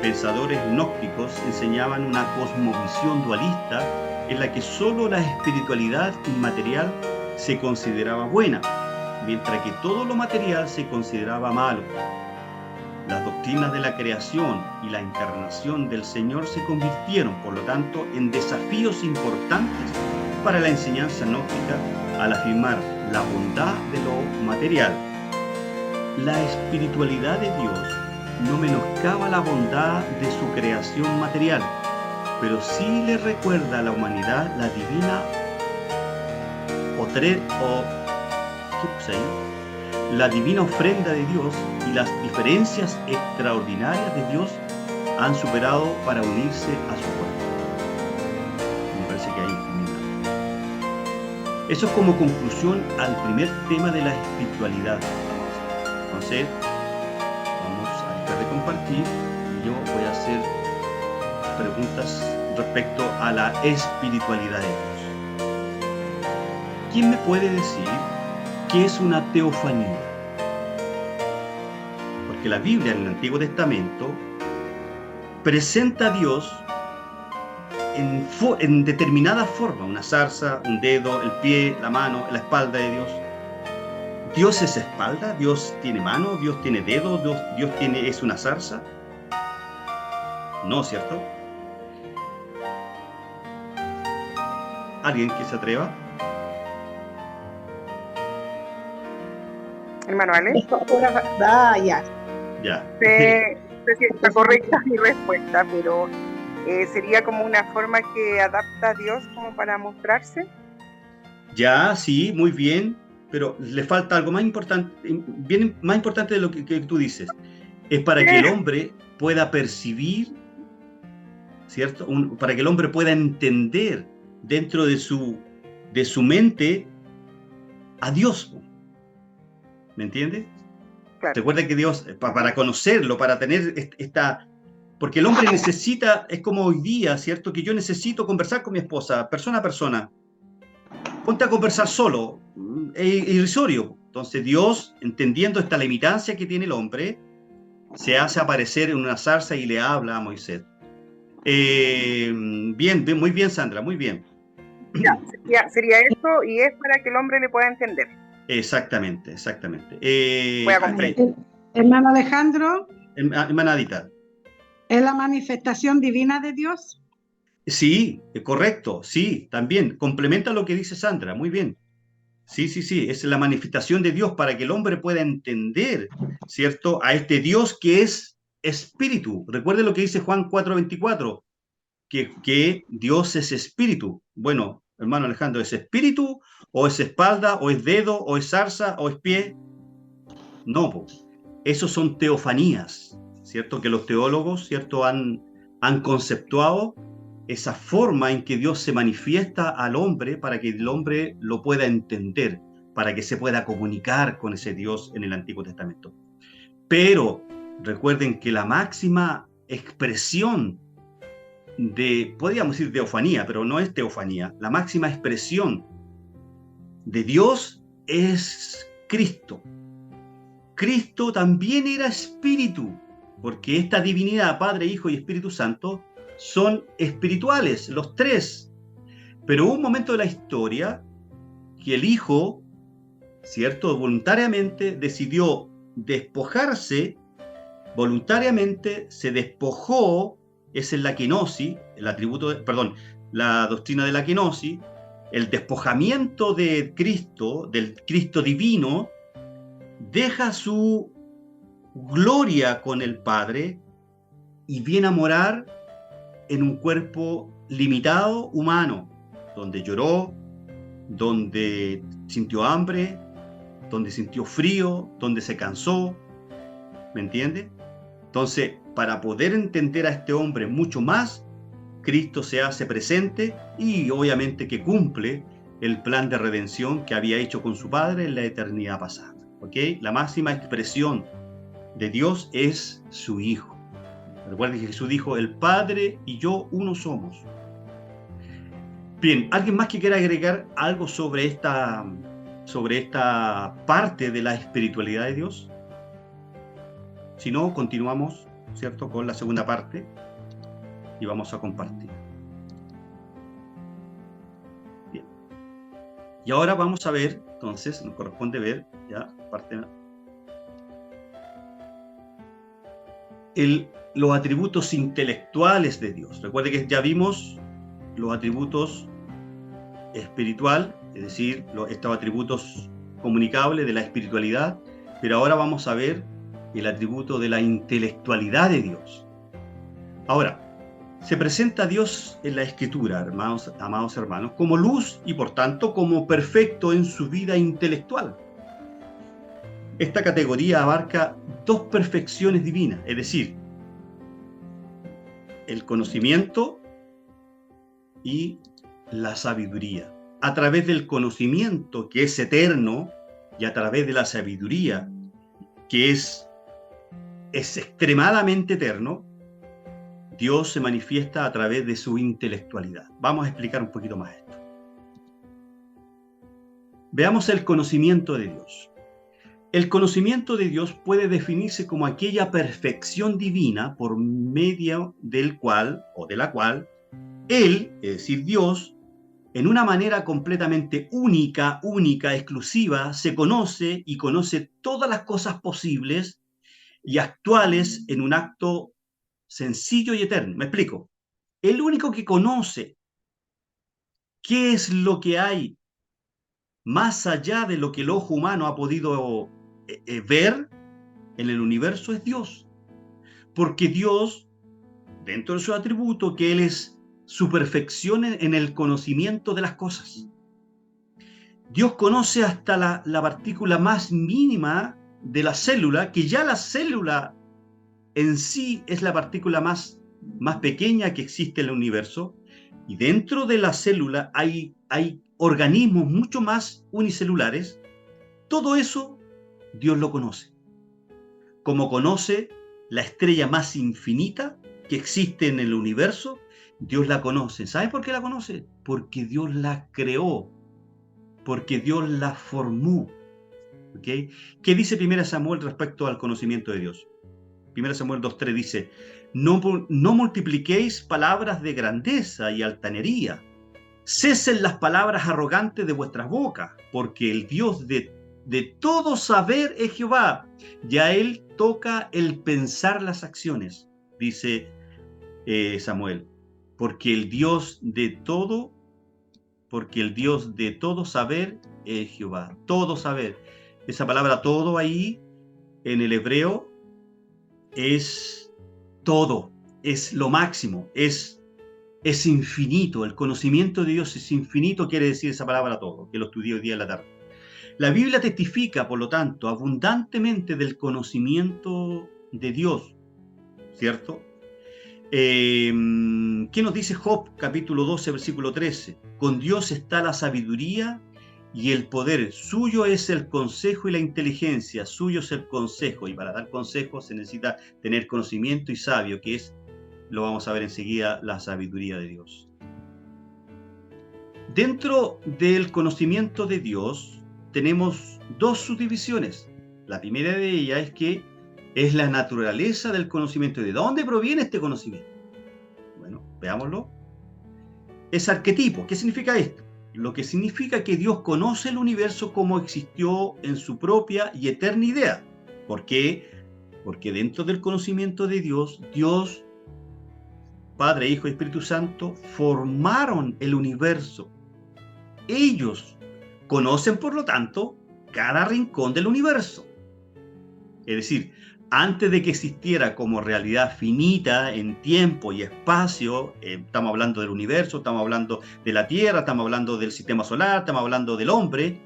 [SPEAKER 1] pensadores gnósticos enseñaban una cosmovisión dualista en la que solo la espiritualidad inmaterial se consideraba buena, mientras que todo lo material se consideraba malo. Las doctrinas de la creación y la encarnación del Señor se convirtieron, por lo tanto, en desafíos importantes para la enseñanza gnóstica al afirmar la bondad de lo material. La espiritualidad de Dios no menoscaba la bondad de su creación material, pero sí le recuerda a la humanidad la divina la divina ofrenda de Dios, y las diferencias extraordinarias de Dios han superado para unirse a su cuerpo. Me parece que ahí termina. Eso es como conclusión al primer tema de la espiritualidad. Entonces, vamos a dejar de compartir yo voy a hacer preguntas respecto a la espiritualidad de Dios. ¿Quién me puede decir qué es una teofanía? Porque la Biblia en el Antiguo Testamento presenta a Dios en determinada forma, una zarza, un dedo, el pie, la mano, la espalda de Dios. ¿Dios es espalda? ¿Dios tiene mano? ¿Dios tiene dedo? ¿Dios es una zarza? No, ¿cierto? ¿Alguien que se atreva?
[SPEAKER 2] Hermano Alex.
[SPEAKER 3] Ya.
[SPEAKER 1] Ya.
[SPEAKER 2] Sé si está correcta mi respuesta, pero sería como una forma que adapta a Dios como para mostrarse.
[SPEAKER 1] Ya, sí, muy bien, pero le falta algo más importante, bien más importante de lo que tú dices. Es para que el hombre pueda percibir, ¿cierto? Para que el hombre pueda entender dentro de su mente a Dios. ¿Me entiendes?
[SPEAKER 2] Claro.
[SPEAKER 1] Recuerda que Dios, para conocerlo, para tener esta... Porque el hombre necesita, es como hoy día, ¿cierto? Que yo necesito conversar con mi esposa, persona a persona. Ponte a conversar solo, es irrisorio. Entonces Dios, entendiendo esta limitancia que tiene el hombre, se hace aparecer en una zarza y le habla a Moisés. Bien, muy bien, Sandra, muy bien.
[SPEAKER 2] Ya, sería eso, y es para que el hombre le pueda entender.
[SPEAKER 1] Exactamente.
[SPEAKER 2] Pueda comprender.
[SPEAKER 3] Hermano Alejandro.
[SPEAKER 1] Hermana Adita.
[SPEAKER 3] ¿Es la manifestación divina de Dios?
[SPEAKER 1] Sí, correcto, sí, también. Complementa lo que dice Sandra, muy bien. Sí, es la manifestación de Dios para que el hombre pueda entender, ¿cierto? A este Dios que es espíritu. Recuerde lo que dice Juan 4:24, que Dios es espíritu. Bueno, hermano Alejandro, ¿es espíritu o es espalda o es dedo o es zarza o es pie? No, esos son teofanías, ¿cierto? Que los teólogos, ¿cierto? Han conceptuado esa forma en que Dios se manifiesta al hombre para que el hombre lo pueda entender, para que se pueda comunicar con ese Dios en el Antiguo Testamento. Pero recuerden que la máxima expresión podríamos decir teofanía, pero no es teofanía, la máxima expresión de Dios es Cristo. Cristo también era espíritu, porque esta divinidad, Padre, Hijo y Espíritu Santo, son espirituales, los tres. Pero hubo un momento de la historia que el Hijo, ¿cierto?, voluntariamente decidió despojarse, voluntariamente se despojó, esa es la kenosis, la doctrina de la kenosis, el despojamiento de Cristo, del Cristo divino, deja su gloria con el Padre y viene a morar en un cuerpo limitado, humano, donde lloró, donde sintió hambre, donde sintió frío, donde se cansó, ¿me entiende? Entonces, para poder entender a este hombre mucho más, Cristo se hace presente y obviamente que cumple el plan de redención que había hecho con su Padre en la eternidad pasada. ¿Ok? La máxima expresión de Dios es su Hijo. Recuerden que Jesús dijo, el Padre y yo uno somos. Bien, ¿alguien más que quiera agregar algo sobre esta parte de la espiritualidad de Dios? Si no, continuamos, ¿cierto?, con la segunda parte y vamos a compartir. Bien. Y ahora vamos a ver, entonces, nos corresponde ver ya parte los atributos intelectuales de Dios. Recuerde que ya vimos los atributos espiritual, es decir, estos atributos comunicables de la espiritualidad, pero ahora vamos a ver el atributo de la intelectualidad de Dios. Ahora, se presenta a Dios en la Escritura, amados hermanos, como luz y por tanto como perfecto en su vida intelectual. Esta categoría abarca dos perfecciones divinas, es decir, el conocimiento y la sabiduría. A través del conocimiento, que es eterno, y a través de la sabiduría, que es extremadamente eterno, Dios se manifiesta a través de su intelectualidad. Vamos a explicar un poquito más esto. Veamos el conocimiento de Dios. El conocimiento de Dios puede definirse como aquella perfección divina por medio del cual o de la cual Él, es decir, Dios, en una manera completamente única, exclusiva, se conoce y conoce todas las cosas posibles y actuales en un acto sencillo y eterno. ¿Me explico? El único que conoce qué es lo que hay más allá de lo que el ojo humano ha podido ver en el universo es Dios. Porque Dios, dentro de su atributo, que Él es su perfección en el conocimiento de las cosas. Dios conoce hasta la partícula más mínima de la célula, que ya la célula en sí es la partícula más pequeña que existe en el universo, y dentro de la célula hay organismos mucho más unicelulares. Todo eso Dios lo conoce. Como conoce la estrella más infinita que existe en el universo, Dios la conoce. ¿Sabe por qué la conoce? Porque Dios la creó, porque Dios la formó. ¿Okay? ¿Qué dice 1 Samuel respecto al conocimiento de Dios? 1 Samuel 2:3 dice: no multipliquéis palabras de grandeza y altanería. Cesen las palabras arrogantes de vuestras bocas, porque el Dios de todo saber es Jehová, y a Él toca el pensar las acciones, dice Samuel. Porque el Dios de todo saber es Jehová. Todo saber. Esa palabra todo ahí en el hebreo es todo, es lo máximo, es infinito. El conocimiento de Dios es infinito, quiere decir esa palabra todo, que lo estudié hoy día en la tarde. La Biblia testifica, por lo tanto, abundantemente del conocimiento de Dios, ¿cierto? ¿Qué nos dice Job, capítulo 12, versículo 13? Con Dios está la sabiduría y el poder. Suyo es el consejo y la inteligencia. Suyo es el consejo. Y para dar consejo se necesita tener conocimiento y sabio, que es, lo vamos a ver enseguida, la sabiduría de Dios. Dentro del conocimiento de Dios tenemos dos subdivisiones. La primera de ellas es que es la naturaleza del conocimiento. ¿De dónde proviene este conocimiento? Bueno, veámoslo. Es arquetipo. ¿Qué significa esto? Lo que significa que Dios conoce el universo como existió en su propia y eterna idea. ¿Por qué? Porque dentro del conocimiento de Dios, Dios, Padre, Hijo y Espíritu Santo, formaron el universo. Ellos conocen, por lo tanto, cada rincón del universo. Es decir, antes de que existiera como realidad finita en tiempo y espacio, estamos hablando del universo, estamos hablando de la Tierra, estamos hablando del sistema solar, estamos hablando del hombre,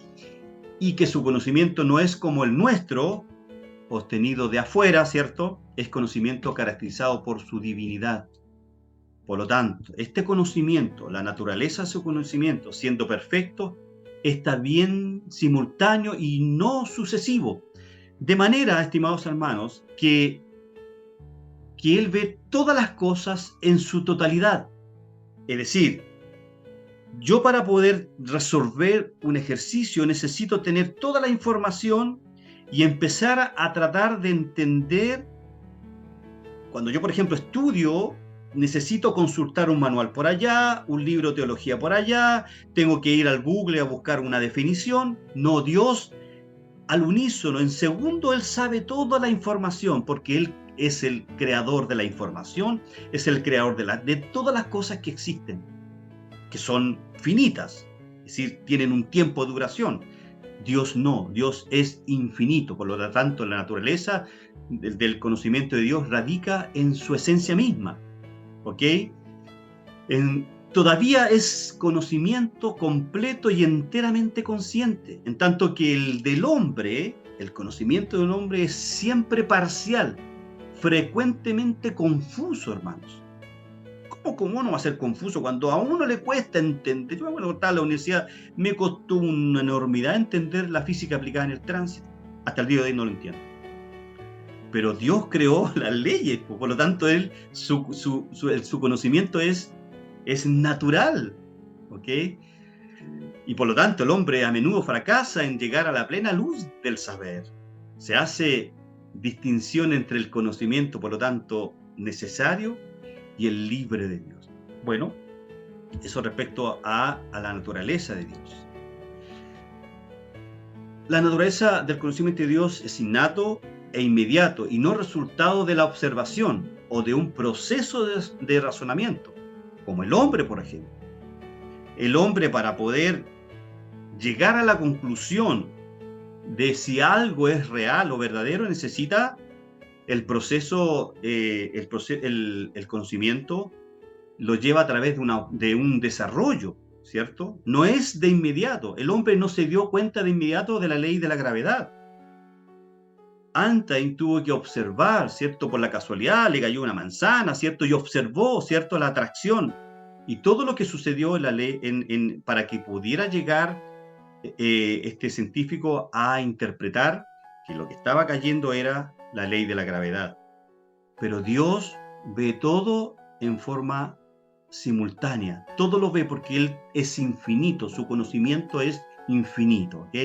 [SPEAKER 1] y que su conocimiento no es como el nuestro, obtenido de afuera, ¿cierto? Es conocimiento caracterizado por su divinidad. Por lo tanto, este conocimiento, la naturaleza de su conocimiento, siendo perfecto, está bien simultáneo y no sucesivo. De manera, estimados hermanos, que Él ve todas las cosas en su totalidad. Es decir, yo para poder resolver un ejercicio necesito tener toda la información y empezar a tratar de entender. Cuando yo, por ejemplo, estudio, necesito consultar un manual por allá, un libro de teología por allá, tengo que ir al Google a buscar una definición. No, Dios, al unísono, en segundo, Él sabe toda la información, porque Él es el creador de la información, es el creador de todas las cosas que existen, que son finitas, es decir, tienen un tiempo de duración. Dios no, Dios es infinito, por lo tanto, la naturaleza del conocimiento de Dios radica en su esencia misma, ¿ok? Todavía es conocimiento completo y enteramente consciente, en tanto que el del hombre, el conocimiento del hombre es siempre parcial, frecuentemente confuso, hermanos. ¿Cómo no va a ser confuso cuando a uno le cuesta entender? Yo cuando estaba en la universidad me costó una enormidad entender la física aplicada en el tránsito. Hasta el día de hoy no lo entiendo. pero Dios creó las leyes, por lo tanto su conocimiento es natural, ¿ok? Y por lo tanto el hombre a menudo fracasa en llegar a la plena luz del saber. Se hace distinción entre el conocimiento, por lo tanto, necesario y el libre de Dios. Bueno, eso respecto a la naturaleza de Dios. La naturaleza del conocimiento de Dios es innato e inmediato y no resultado de la observación o de un proceso de razonamiento, como el hombre, por ejemplo. El hombre, para poder llegar a la conclusión de si algo es real o verdadero, necesita el proceso, el conocimiento lo lleva a través de un desarrollo, ¿cierto? No es de inmediato. El hombre no se dio cuenta de inmediato de la ley de la gravedad. Einstein tuvo que observar, ¿cierto? Por la casualidad le cayó una manzana, ¿cierto? Y observó, ¿cierto? La atracción y todo lo que sucedió en la ley para que pudiera llegar este científico a interpretar que lo que estaba cayendo era la ley de la gravedad. Pero Dios ve todo en forma simultánea, todo lo ve porque Él es infinito, su conocimiento es infinito, ¿ok?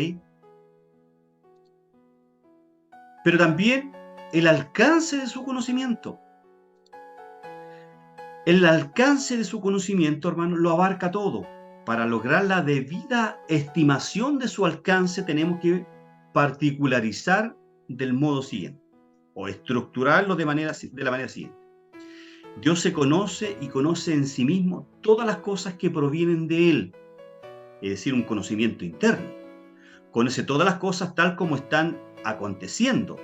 [SPEAKER 1] Pero también el alcance de su conocimiento. El alcance de su conocimiento, hermano, lo abarca todo. Para lograr la debida estimación de su alcance, tenemos que particularizar del modo siguiente, o estructurarlo de la manera siguiente. Dios se conoce y conoce en sí mismo todas las cosas que provienen de Él, es decir, un conocimiento interno. Conoce todas las cosas tal como están aconteciendo.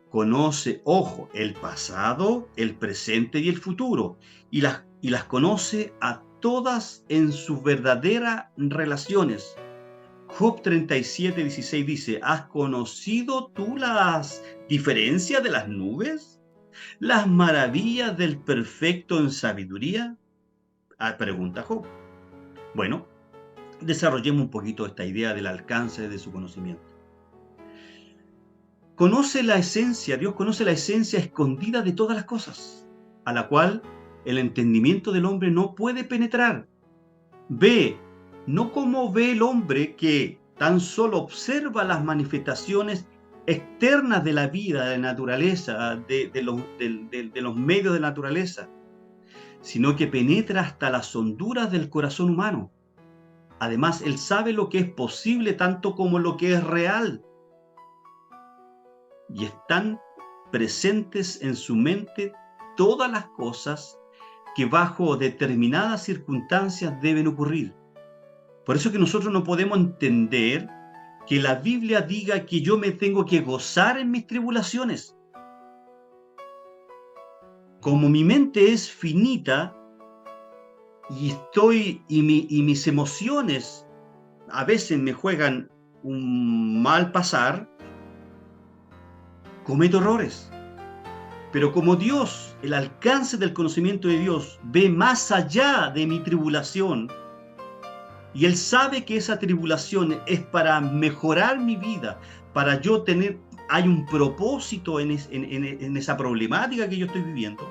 [SPEAKER 1] Conoce, ojo, el pasado, el presente y el futuro, y las conoce a todas en sus verdaderas relaciones. Job 37:16 dice: ¿has conocido tú las diferencias de las nubes? ¿Las maravillas del perfecto en sabiduría? Pregunta Job. Bueno, desarrollemos un poquito esta idea del alcance de su conocimiento. Conoce la esencia, Dios conoce la esencia escondida de todas las cosas, a la cual el entendimiento del hombre no puede penetrar. Ve, no como ve el hombre que tan solo observa las manifestaciones externas de la vida, de la naturaleza, de los medios de la naturaleza, sino que penetra hasta las honduras del corazón humano. Además, Él sabe lo que es posible tanto como lo que es real. Y están presentes en su mente todas las cosas que bajo determinadas circunstancias deben ocurrir. Por eso que nosotros no podemos entender que la Biblia diga que yo me tengo que gozar en mis tribulaciones. Como mi mente es finita y mis emociones a veces me juegan un mal pasar, cometo errores. Pero como Dios, el alcance del conocimiento de Dios ve más allá de mi tribulación, y Él sabe que esa tribulación es para mejorar mi vida, para yo hay un propósito en esa problemática que yo estoy viviendo.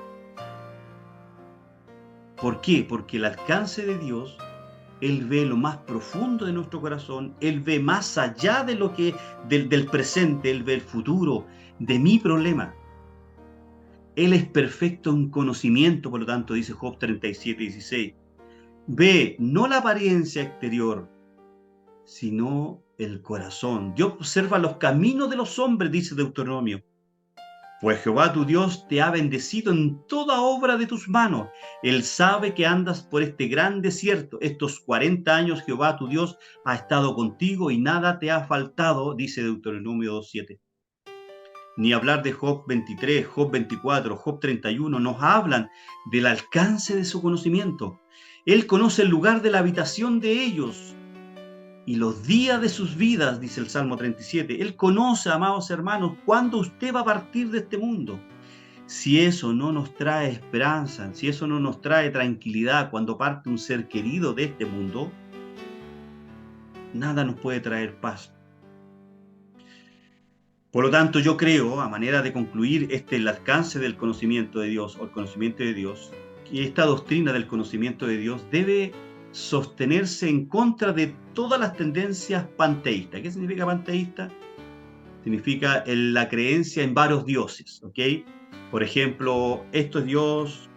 [SPEAKER 1] ¿Por qué? Porque el alcance de Dios, Él ve lo más profundo de nuestro corazón, Él ve más allá de del presente, Él ve el futuro de mi problema. Él es perfecto en conocimiento, por lo tanto, dice Job 37:16. Ve no la apariencia exterior, sino el corazón. Dios observa los caminos de los hombres, dice Deuteronomio. Pues Jehová tu Dios te ha bendecido en toda obra de tus manos. Él sabe que andas por este gran desierto. Estos 40 años Jehová tu Dios ha estado contigo y nada te ha faltado, dice Deuteronomio 2:7. Ni hablar de Job 23, Job 24, Job 31, nos hablan del alcance de su conocimiento. Él conoce el lugar de la habitación de ellos y los días de sus vidas, dice el Salmo 37. Él conoce, amados hermanos, cuándo usted va a partir de este mundo. Si eso no nos trae esperanza, si eso no nos trae tranquilidad cuando parte un ser querido de este mundo, nada nos puede traer paz. Por lo tanto, yo creo, a manera de concluir el alcance del conocimiento de Dios o el conocimiento de Dios, que esta doctrina del conocimiento de Dios debe sostenerse en contra de todas las tendencias panteístas. ¿Qué significa panteísta? Significa la creencia en varios dioses, ¿ok? Por ejemplo, esto es Dios,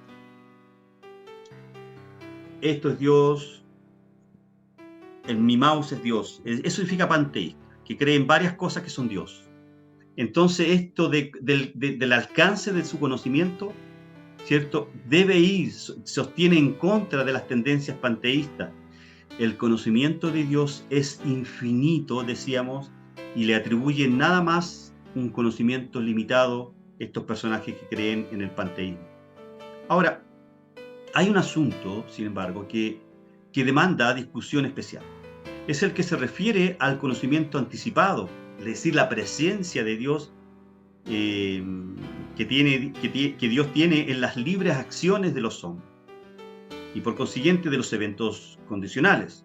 [SPEAKER 1] mi mouse es Dios. Eso significa panteísta, que cree en varias cosas que son Dios. Entonces, esto del alcance de su conocimiento, ¿cierto? Sostiene en contra de las tendencias panteístas. El conocimiento de Dios es infinito, decíamos, y le atribuyen nada más un conocimiento limitado estos personajes que creen en el panteísmo. Ahora, hay un asunto, sin embargo, que demanda discusión especial. Es el que se refiere al conocimiento anticipado, es decir, la presencia de Dios que Dios tiene en las libres acciones de los hombres y por consiguiente de los eventos condicionales.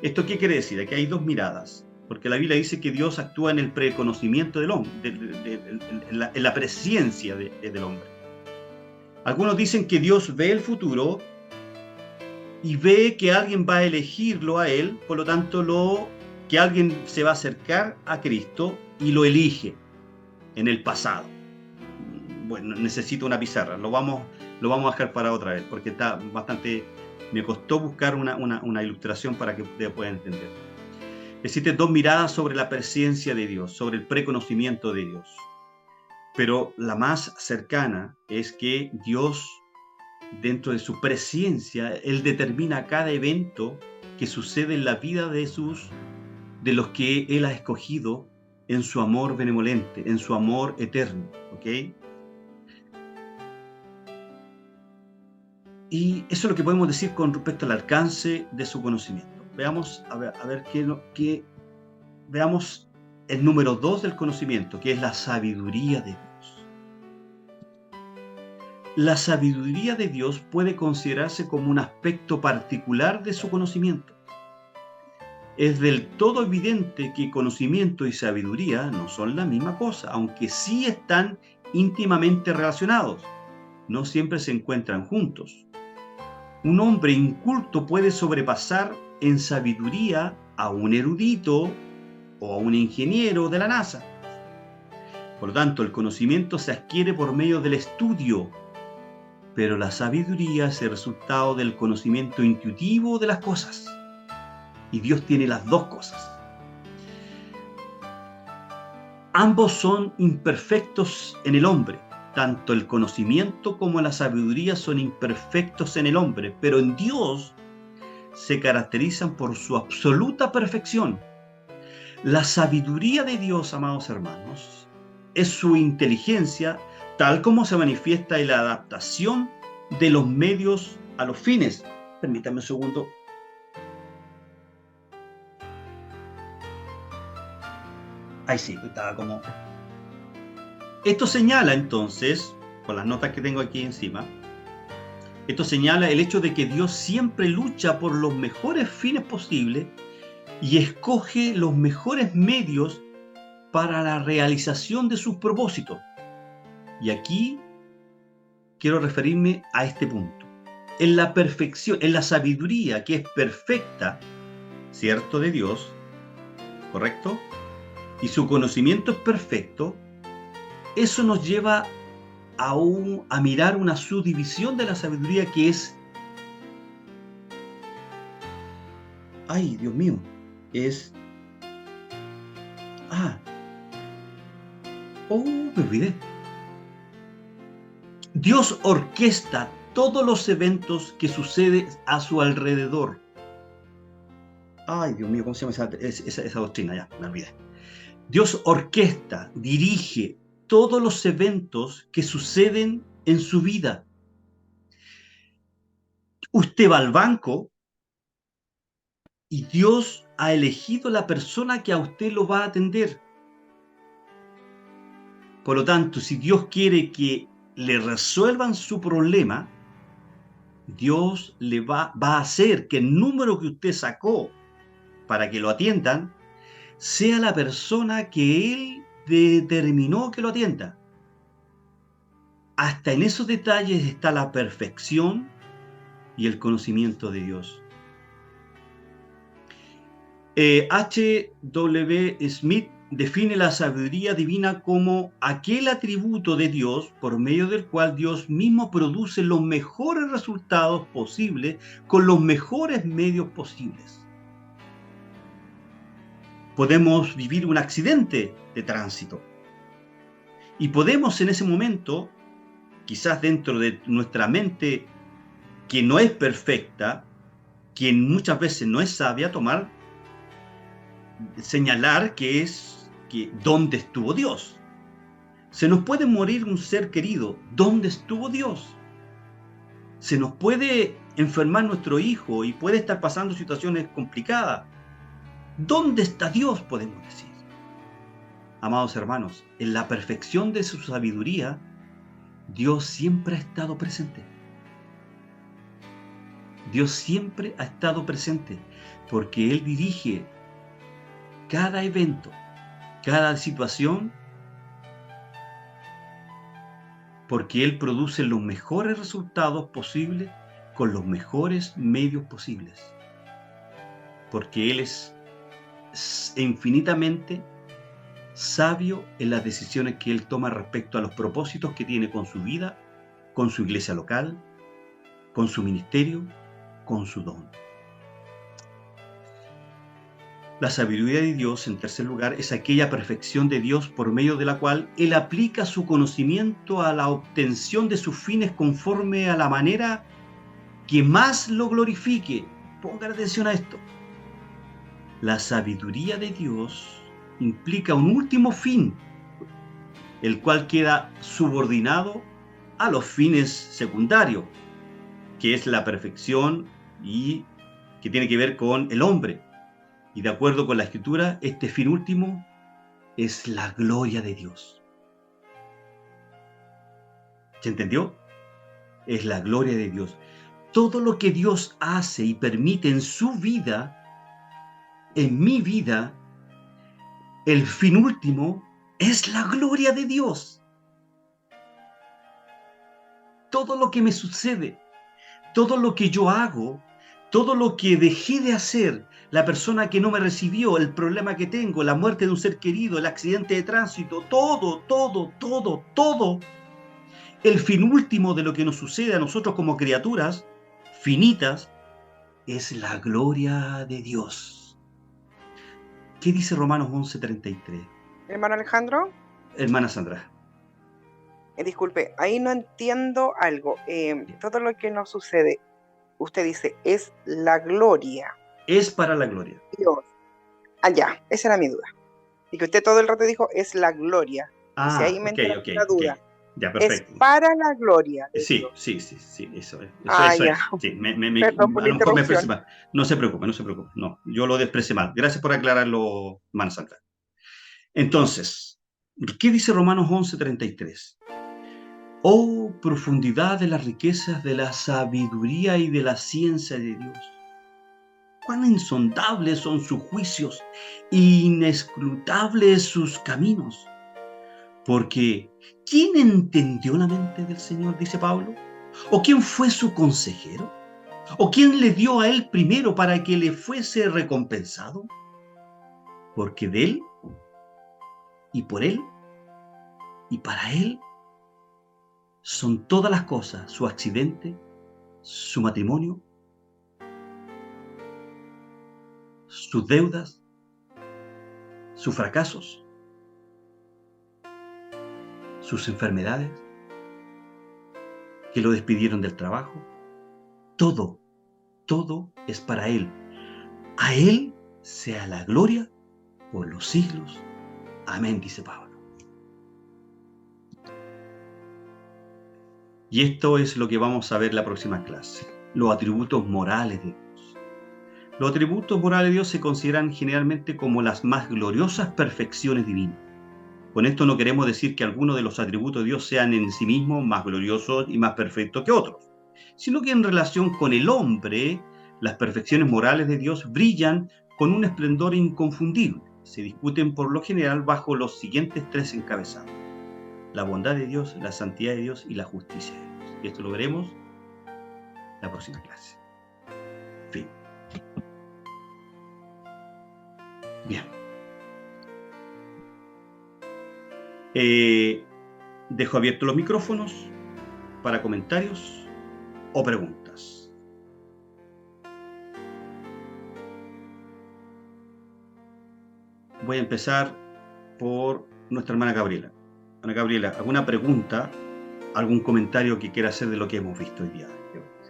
[SPEAKER 1] ¿Esto qué quiere decir? Aquí hay dos miradas, porque la Biblia dice que Dios actúa en el preconocimiento del hombre, en la presciencia del hombre. Algunos dicen que Dios ve el futuro y ve que alguien va a elegirlo a él, por lo tanto que alguien se va a acercar a Cristo y lo elige en el pasado. Bueno, necesito una pizarra, lo vamos a dejar para otra vez, porque está bastante, me costó buscar una ilustración para que ustedes puedan entender. Existen dos miradas sobre la presencia de Dios, sobre el preconocimiento de Dios. Pero la más cercana es que Dios, dentro de su presciencia, Él determina cada evento que sucede en la vida de los que Él ha escogido en su amor benevolente, en su amor eterno, ¿ok? Y eso es lo que podemos decir con respecto al alcance de su conocimiento. Veamos, veamos el número 2 del conocimiento, que es la sabiduría de Dios. La sabiduría de Dios puede considerarse como un aspecto particular de su conocimiento. Es del todo evidente que conocimiento y sabiduría no son la misma cosa, aunque sí están íntimamente relacionados. No siempre se encuentran juntos. Un hombre inculto puede sobrepasar en sabiduría a un erudito o a un ingeniero de la NASA. Por lo tanto, el conocimiento se adquiere por medio del estudio, pero la sabiduría es el resultado del conocimiento intuitivo de las cosas. Y Dios tiene las dos cosas. Ambos son imperfectos en el hombre. Tanto el conocimiento como la sabiduría son imperfectos en el hombre, pero en Dios se caracterizan por su absoluta perfección. La sabiduría de Dios, amados hermanos, es su inteligencia, tal como se manifiesta en la adaptación de los medios a los fines. Permítanme un segundo. Ahí sí, estaba como... Esto señala entonces, con las notas que tengo aquí encima, esto señala el hecho de que Dios siempre lucha por los mejores fines posibles y escoge los mejores medios para la realización de sus propósitos. Y aquí quiero referirme a este punto. En la perfección, en la sabiduría que es perfecta, ¿cierto? De Dios, ¿correcto? Y su conocimiento es perfecto. Eso nos lleva a mirar una subdivisión de la sabiduría que es... ¡Ay, Dios mío! Es... me olvidé. Dios orquesta todos los eventos que suceden a su alrededor. ¡Ay, Dios mío! ¿Cómo se llama esa doctrina? Ya, me olvidé. Dios orquesta, dirige todos los eventos que suceden en su vida. Usted va al banco y Dios ha elegido la persona que a usted lo va a atender. Por lo tanto, si Dios quiere que le resuelvan su problema, Dios le va a hacer que el número que usted sacó para que lo atiendan sea la persona que Él determinó que lo atienda. Hasta en esos detalles está la perfección y el conocimiento de Dios. H.W. Smith define la sabiduría divina como aquel atributo de Dios por medio del cual Dios mismo produce los mejores resultados posibles con los mejores medios posibles. Podemos vivir un accidente de tránsito y podemos en ese momento, quizás dentro de nuestra mente que no es perfecta, que muchas veces no es sabia, señalar que ¿dónde estuvo Dios? Se nos puede morir un ser querido, ¿dónde estuvo Dios? Se nos puede enfermar nuestro hijo y puede estar pasando situaciones complicadas. ¿Dónde está Dios? Podemos decir. Amados hermanos, en la perfección de su sabiduría, Dios siempre ha estado presente. Dios siempre ha estado presente porque Él dirige cada evento, cada situación, porque Él produce los mejores resultados posibles con los mejores medios posibles. Porque Él es infinitamente sabio en las decisiones que Él toma respecto a los propósitos que tiene con su vida, con su iglesia local, con su ministerio, con su don. La sabiduría de Dios, en tercer lugar, es aquella perfección de Dios por medio de la cual Él aplica su conocimiento a la obtención de sus fines conforme a la manera que más lo glorifique. Pongan atención a esto. La sabiduría de Dios implica un último fin, el cual queda subordinado a los fines secundarios, que es la perfección y que tiene que ver con el hombre. Y de acuerdo con la Escritura, este fin último es la gloria de Dios. ¿Se entendió? Es la gloria de Dios. Todo lo que Dios hace y permite en su vida, en mi vida, el fin último es la gloria de Dios. Todo lo que me sucede, todo lo que yo hago, todo lo que dejé de hacer, la persona que no me recibió, el problema que tengo, la muerte de un ser querido, el accidente de tránsito, todo, el fin último de lo que nos sucede a nosotros como criaturas finitas es la gloria de Dios. ¿Qué dice Romanos 11:33?
[SPEAKER 2] Hermano Alejandro.
[SPEAKER 1] Hermana Sandra.
[SPEAKER 2] Disculpe, ahí no entiendo algo. Todo lo que nos sucede, usted dice, es la gloria.
[SPEAKER 1] Es para la gloria.
[SPEAKER 2] Dios. Ya, esa era mi duda. Y que usted todo el rato dijo, es la gloria.
[SPEAKER 1] Ah,
[SPEAKER 2] si ahí me entra la duda.
[SPEAKER 1] Okay. Ya, perfecto.
[SPEAKER 2] Es para la gloria.
[SPEAKER 1] Sí, eso es.
[SPEAKER 2] Ya.
[SPEAKER 1] Es. Sí,
[SPEAKER 2] Perdón por
[SPEAKER 1] a lo mejor me expresé
[SPEAKER 2] interrupción.
[SPEAKER 1] mal. No se preocupe. No, yo lo expresé mal. Gracias por aclararlo, hermana Sandra. Entonces, ¿qué dice Romanos 11:33? Oh, profundidad de las riquezas de la sabiduría y de la ciencia de Dios. Cuán insondables son sus juicios, inescrutables sus caminos. Porque, ¿quién entendió la mente del Señor? Dice Pablo. ¿O quién fue su consejero? ¿O quién le dio a él primero para que le fuese recompensado? Porque de él, y por él, y para él, son todas las cosas, su accidente, su matrimonio, sus deudas, sus fracasos, sus enfermedades, que lo despidieron del trabajo. Todo es para Él. A Él sea la gloria por los siglos. Amén, dice Pablo. Y esto es lo que vamos a ver en la próxima clase. Los atributos morales de Dios. Los atributos morales de Dios se consideran generalmente como las más gloriosas perfecciones divinas. Con esto no queremos decir que algunos de los atributos de Dios sean en sí mismos más gloriosos y más perfectos que otros, sino que en relación con el hombre, las perfecciones morales de Dios brillan con un esplendor inconfundible. se discuten por lo general bajo los siguientes 3 encabezados: la bondad de Dios, la santidad de Dios y la justicia de Dios. Y esto lo veremos en la próxima clase. Fin. Bien. Dejo abiertos los micrófonos para comentarios o preguntas. Voy a empezar por nuestra hermana Gabriela. Ana Gabriela, ¿alguna pregunta, algún comentario que quiera hacer de lo que hemos visto hoy día?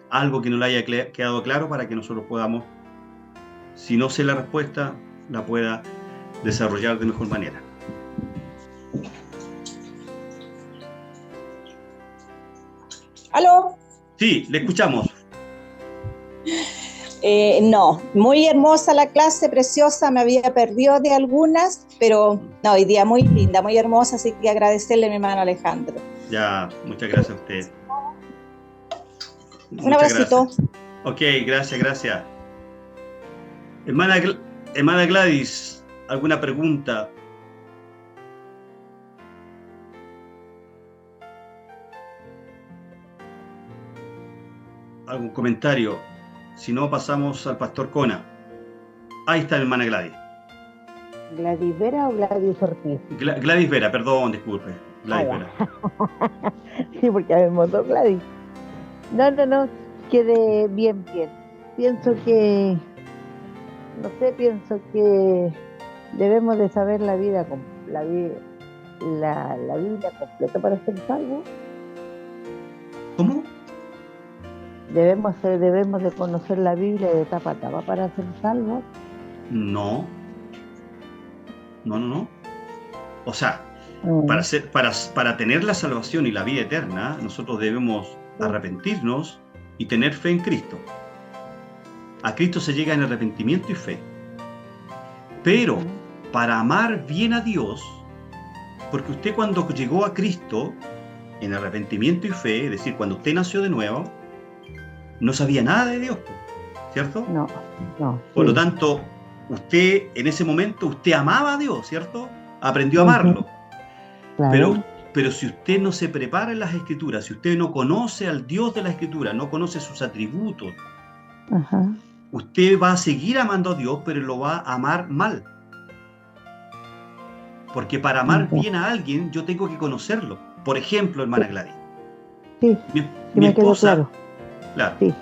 [SPEAKER 1] Algo que no le haya quedado claro para que nosotros podamos, si no sé la respuesta, la pueda desarrollar de mejor manera.
[SPEAKER 4] ¿Aló?
[SPEAKER 1] Sí, le escuchamos.
[SPEAKER 4] No, muy hermosa la clase, preciosa, me había perdido de algunas, pero no, hoy día muy linda, muy hermosa, así que agradecerle a mi hermano Alejandro.
[SPEAKER 1] Ya, muchas gracias a usted.
[SPEAKER 4] Un abracito.
[SPEAKER 1] Gracias. Ok, gracias. Hermana Gladys, ¿alguna pregunta? ¿Algún comentario? Si no, pasamos al pastor Cona. Ahí está la hermana Gladys.
[SPEAKER 5] ¿Gladys Vera o Gladys Ortiz?
[SPEAKER 1] Gladys Vera, perdón, disculpe. Gladys Vera.
[SPEAKER 5] Sí, porque habemos dos Gladys. No, quede bien. Pienso que debemos de saber la Biblia completa para ser salvos.
[SPEAKER 1] ¿Cómo?
[SPEAKER 5] Debemos de conocer la Biblia de tapa a tapa para ser salvos.
[SPEAKER 1] No. O sea, para tener la salvación y la vida eterna, nosotros debemos arrepentirnos y tener fe en Cristo. A Cristo se llega en arrepentimiento y fe. Pero para amar bien a Dios, porque usted cuando llegó a Cristo en arrepentimiento y fe, es decir, cuando usted nació de nuevo, no sabía nada de Dios, ¿cierto?
[SPEAKER 5] No.
[SPEAKER 1] Por lo tanto, usted en ese momento, usted amaba a Dios, ¿cierto? Aprendió a amarlo.
[SPEAKER 5] Claro.
[SPEAKER 1] Pero si usted no se prepara en las Escrituras, si usted no conoce al Dios de la Escritura, no conoce sus atributos,
[SPEAKER 5] Ajá.
[SPEAKER 1] usted va a seguir amando a Dios, pero lo va a amar mal. Porque para amar bien a alguien, yo tengo que conocerlo. Por ejemplo, hermana Gladys.
[SPEAKER 5] Sí,
[SPEAKER 1] mi
[SPEAKER 5] me quedó
[SPEAKER 1] esposa.
[SPEAKER 5] Claro.
[SPEAKER 1] Sí.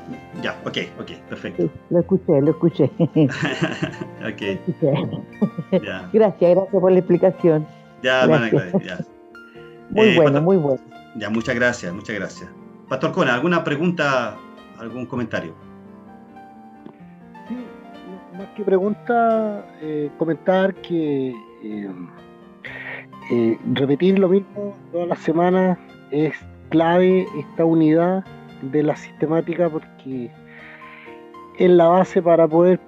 [SPEAKER 5] Ya,
[SPEAKER 1] ok, perfecto.
[SPEAKER 5] Sí, lo escuché.
[SPEAKER 1] Ok. Ya.
[SPEAKER 5] Gracias por la explicación.
[SPEAKER 1] Ya, hermana Gladys, ya.
[SPEAKER 5] Muy bueno.
[SPEAKER 1] Ya, muchas gracias. Pastor Cona, ¿alguna pregunta, algún comentario?
[SPEAKER 6] Sí, más que pregunta, comentar que repetir lo mismo todas las semanas es clave, esta unidad de la sistemática, porque es la base para poder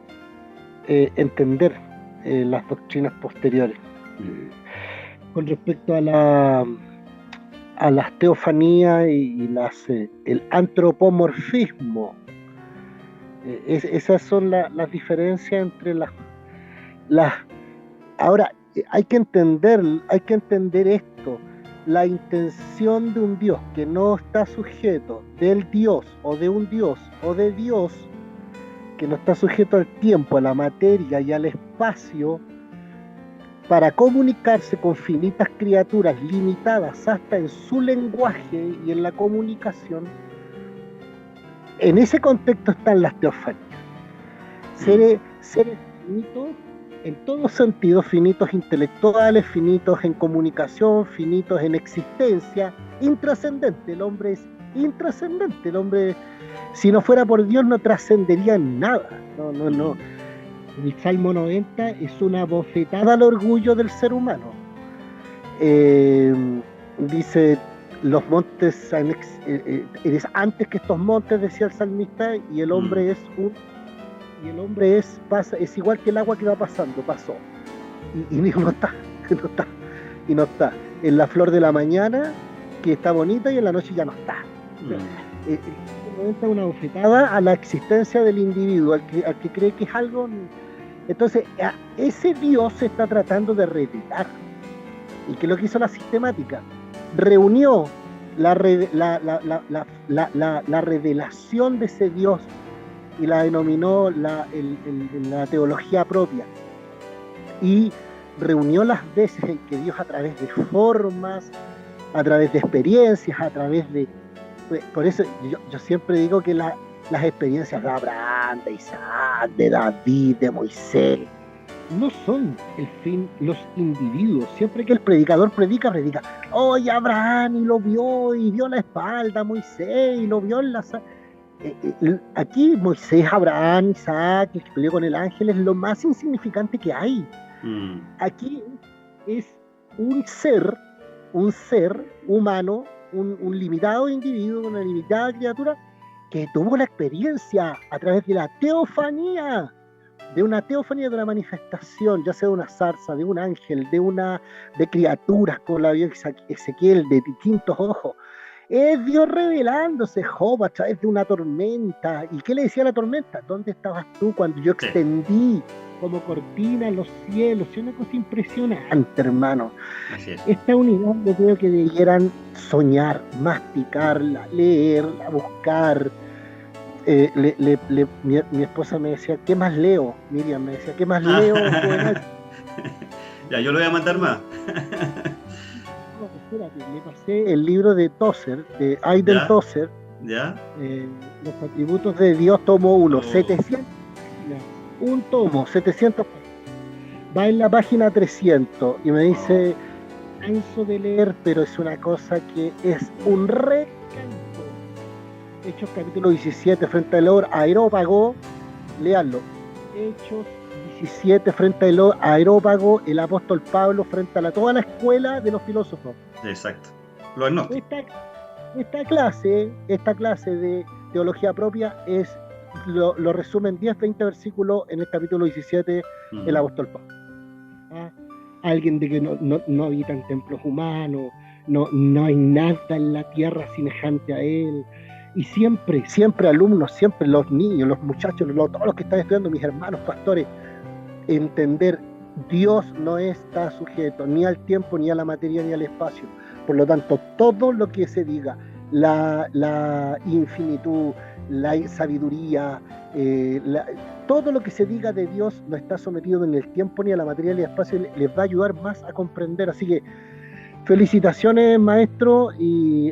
[SPEAKER 6] entender las doctrinas posteriores. Con respecto a las teofanías y el antropomorfismo, esas son las diferencias entre las. Ahora, hay que entender esto. La intención de un Dios que no está sujeto del Dios o de un Dios o de Dios que no está sujeto al tiempo, a la materia y al espacio, para comunicarse con finitas criaturas limitadas hasta en su lenguaje y en la comunicación. En ese contexto están las teofanías. Seres finitos en todos sentidos, finitos intelectuales, finitos en comunicación, finitos en existencia, intrascendente. El hombre es intrascendente. El hombre, si no fuera por Dios, no trascendería en nada. No. El Salmo 90 es una bofetada al orgullo del ser humano. Dice, los montes, eres antes que estos montes, decía el salmista, y el hombre es igual que el agua que va pasando, pasó. Y no está. En la flor de la mañana, que está bonita, y en la noche ya no está. Es una bofetada a la existencia del individuo, al que cree que es algo. Entonces, ese Dios se está tratando de revelar. ¿Y qué es lo que hizo la sistemática? Reunió la revelación de ese Dios y la denominó la teología propia. Y reunió las veces en que Dios, a través de formas, a través de experiencias, a través de... Por eso yo siempre digo que las experiencias de Abraham, de Isaac, de David, de Moisés, no son el fin, los individuos. Siempre que el predicador predica, oye, Abraham, y lo vio, y vio la espalda, Moisés, y lo vio en la... Aquí Moisés, Abraham, Isaac, el que peleó con el ángel, es lo más insignificante que hay. Aquí es un ser humano, un limitado individuo, una limitada criatura que tuvo la experiencia a través de la teofanía, de una manifestación, ya sea de una zarza, de un ángel, de criaturas, como la vio Ezequiel, de distintos ojos. Es Dios revelándose, Job, a través de una tormenta. ¿Y qué le decía la tormenta? ¿Dónde estabas tú cuando yo extendí como cortina los cielos? Es una cosa impresionante, hermano.
[SPEAKER 1] Así es.
[SPEAKER 6] Esta unidad yo creo que debieran soñar, masticarla, leerla, buscar. Mi esposa me decía, ¿qué más leo? Miriam me decía, ¿qué más leo?
[SPEAKER 1] Ya, yo lo voy a mandar más.
[SPEAKER 6] No, espérate, le pasé el libro de Tozer, de Aiden Tozer,
[SPEAKER 1] ¿Ya?
[SPEAKER 6] Los atributos de Dios, tomo 1, 700, un tomo, 700, va en la página 300 y me dice, canso de leer, pero es una cosa que es un recanto. Hechos capítulo 17, frente al aerópago, léanlo. Hechos 17, frente al aerópago, el apóstol Pablo frente a toda la escuela de los filósofos.
[SPEAKER 1] Exacto. Lo agnóstico.
[SPEAKER 6] Esta clase de teología propia lo resume en 10-20 versículos en el capítulo 17, el apóstol Pablo. Alguien de que no habitan templos humanos, no hay nada en la tierra semejante a él. Y siempre alumnos, siempre los niños, los muchachos, todos los que están estudiando, mis hermanos pastores, entender, Dios no está sujeto ni al tiempo, ni a la materia, ni al espacio. Por lo tanto, todo lo que se diga, la infinitud, la sabiduría, todo lo que se diga de Dios no está sometido ni al tiempo, ni a la materia, ni al espacio, les va a ayudar más a comprender. Así que felicitaciones, maestro, y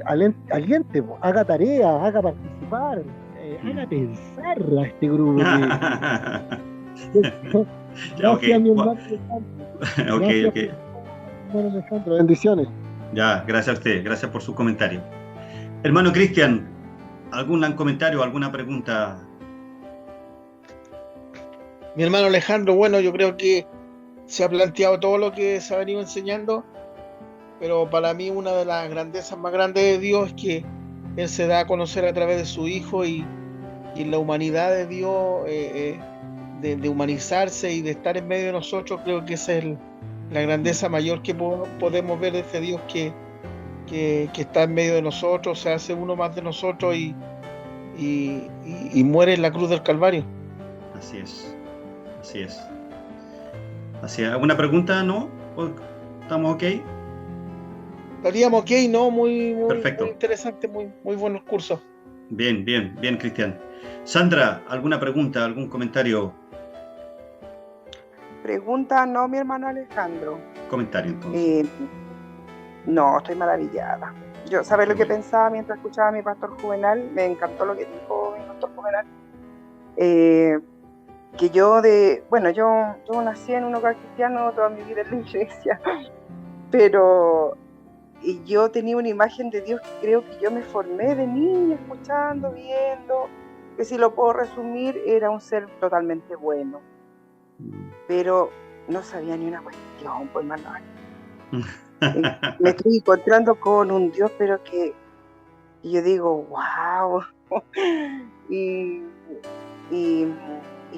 [SPEAKER 6] aliente, haga tarea, haga participar, haga pensar a este grupo. Gracias, mi hermano Alejandro.
[SPEAKER 1] Ok.
[SPEAKER 6] Bueno, Alejandro, bendiciones.
[SPEAKER 1] Ya, gracias a usted, gracias por su comentario. Hermano Cristian, ¿algún comentario, alguna pregunta?
[SPEAKER 7] Mi hermano Alejandro, bueno, yo creo que se ha planteado todo lo que se ha venido enseñando, pero para mí una de las grandezas más grandes de Dios es que Él se da a conocer a través de su Hijo y la humanidad de Dios, de humanizarse y de estar en medio de nosotros. Creo que esa es la grandeza mayor que podemos ver de este Dios que está en medio de nosotros, se hace uno más de nosotros y muere en la cruz del Calvario.
[SPEAKER 1] Así es. ¿Alguna pregunta? ¿No? ¿Estamos ok?
[SPEAKER 7] Estaríamos ok, ¿no? Muy
[SPEAKER 1] Perfecto.
[SPEAKER 7] Muy interesante, muy buenos cursos.
[SPEAKER 1] Bien, Cristian. Sandra, ¿alguna pregunta, algún comentario?
[SPEAKER 2] Pregunta, no, mi hermano Alejandro.
[SPEAKER 1] Comentario, entonces.
[SPEAKER 2] No, estoy maravillada. Yo, ¿sabes lo que pensaba mientras escuchaba a mi pastor Juvenal? Me encantó lo que dijo mi pastor Juvenal. Que yo nací en un hogar cristiano toda mi vida en la iglesia, pero yo tenía una imagen de Dios que creo que yo me formé de niña, escuchando, viendo, que si lo puedo resumir, era un ser totalmente bueno, pero no sabía ni una cuestión, pues, Manuel. Me estoy encontrando con un Dios, pero que yo digo, wow. y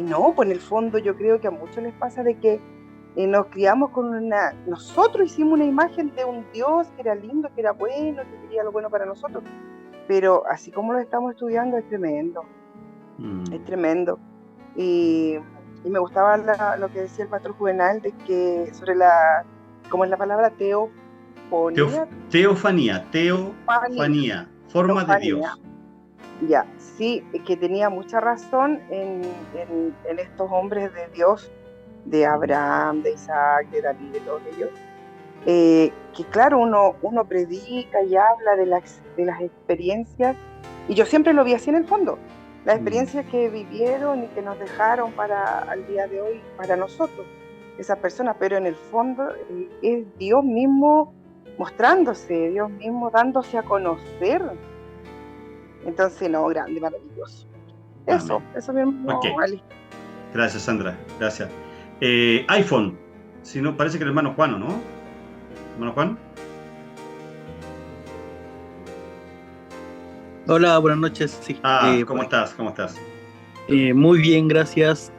[SPEAKER 2] no, pues en el fondo yo creo que a muchos les pasa de que nos criamos con nosotros hicimos una imagen de un Dios que era lindo, que era bueno, que quería lo bueno para nosotros, pero así como lo estamos estudiando es tremendo, es tremendo. Y Y me gustaba lo que decía el pastor Juvenal, de que sobre ¿cómo es la palabra?
[SPEAKER 1] Teofanía, forma de Dios.
[SPEAKER 2] Ya, sí, que tenía mucha razón en estos hombres de Dios, de Abraham, de Isaac, de David, de todos ellos. Que claro, uno predica y habla de las experiencias, y yo siempre lo vi así en el fondo, las experiencias que vivieron y que nos dejaron para al día de hoy, para nosotros, esas personas, pero en el fondo es Dios mismo mostrándose, Dios mismo dándose a conocer. Entonces, no, grande, maravilloso. Eso mismo,
[SPEAKER 1] okay.
[SPEAKER 2] Ali.
[SPEAKER 1] Gracias, Sandra, gracias. iPhone, si no, parece que el hermano Juan, ¿no? ¿Hermano Juan?
[SPEAKER 8] Hola, buenas noches. Sí.
[SPEAKER 1] ¿Cómo estás?
[SPEAKER 8] Muy bien, gracias.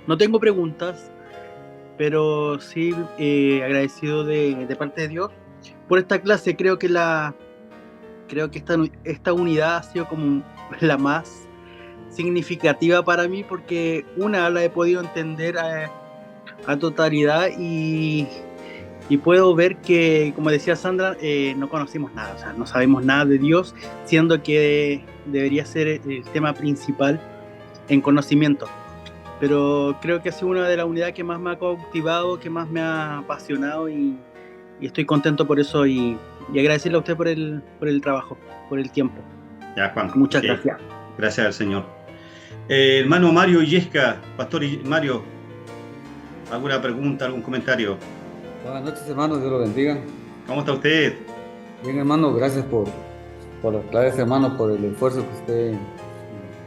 [SPEAKER 8] No tengo preguntas, pero sí agradecido de parte de Dios por esta clase. Creo que esta unidad ha sido como la más significativa para mí, porque la he podido entender a totalidad y puedo ver que, como decía Sandra, no conocimos nada, o sea, no sabemos nada de Dios, siendo que debería ser el tema principal en conocimiento. Pero creo que ha sido una de las unidades que más me ha cautivado, que más me ha apasionado, y estoy contento por eso, y agradecerle a usted por el trabajo, por el tiempo.
[SPEAKER 1] Ya, Juan.
[SPEAKER 8] Muchas gracias.
[SPEAKER 1] Gracias al Señor. Hermano Mario Illesca, Pastor Mario, ¿alguna pregunta, algún comentario?
[SPEAKER 9] Buenas noches, hermanos, Dios lo bendiga.
[SPEAKER 1] ¿Cómo está usted?
[SPEAKER 9] Bien, hermano, gracias por las clases, hermano, por el esfuerzo que usted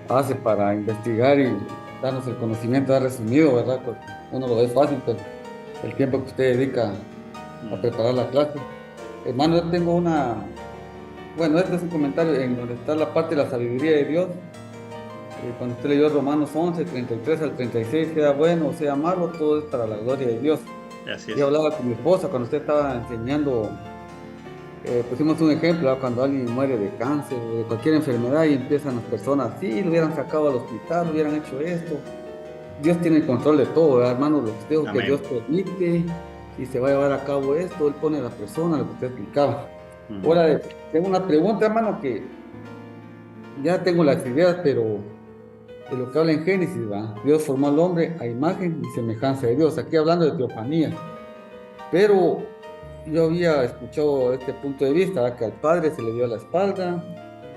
[SPEAKER 9] hace para investigar y darnos el conocimiento resumido, ¿verdad? Porque uno lo ve fácil, pero el tiempo que usted dedica a preparar la clase. Hermano, yo tengo este es un comentario en donde está la parte de la sabiduría de Dios. Cuando usted leyó Romanos 11, 33 al 36, sea bueno o sea malo, todo es para la gloria de Dios. Yo hablaba con mi esposa cuando usted estaba enseñando, pusimos un ejemplo, ¿verdad? Cuando alguien muere de cáncer o de cualquier enfermedad y empiezan las personas, sí, lo hubieran sacado al hospital, lo hubieran hecho esto. Dios tiene el control de todo, ¿verdad, hermano? Los deseos que Dios permite, si se va a llevar a cabo esto, Él pone a la persona, lo que usted explicaba. Ahora, tengo una pregunta, hermano, que ya tengo las ideas, pero de lo que habla en Génesis, ¿verdad? Dios formó al hombre a imagen y semejanza de Dios. Aquí hablando de teofanía. Pero yo había escuchado este punto de vista, ¿verdad? Que al Padre se le dio la espalda,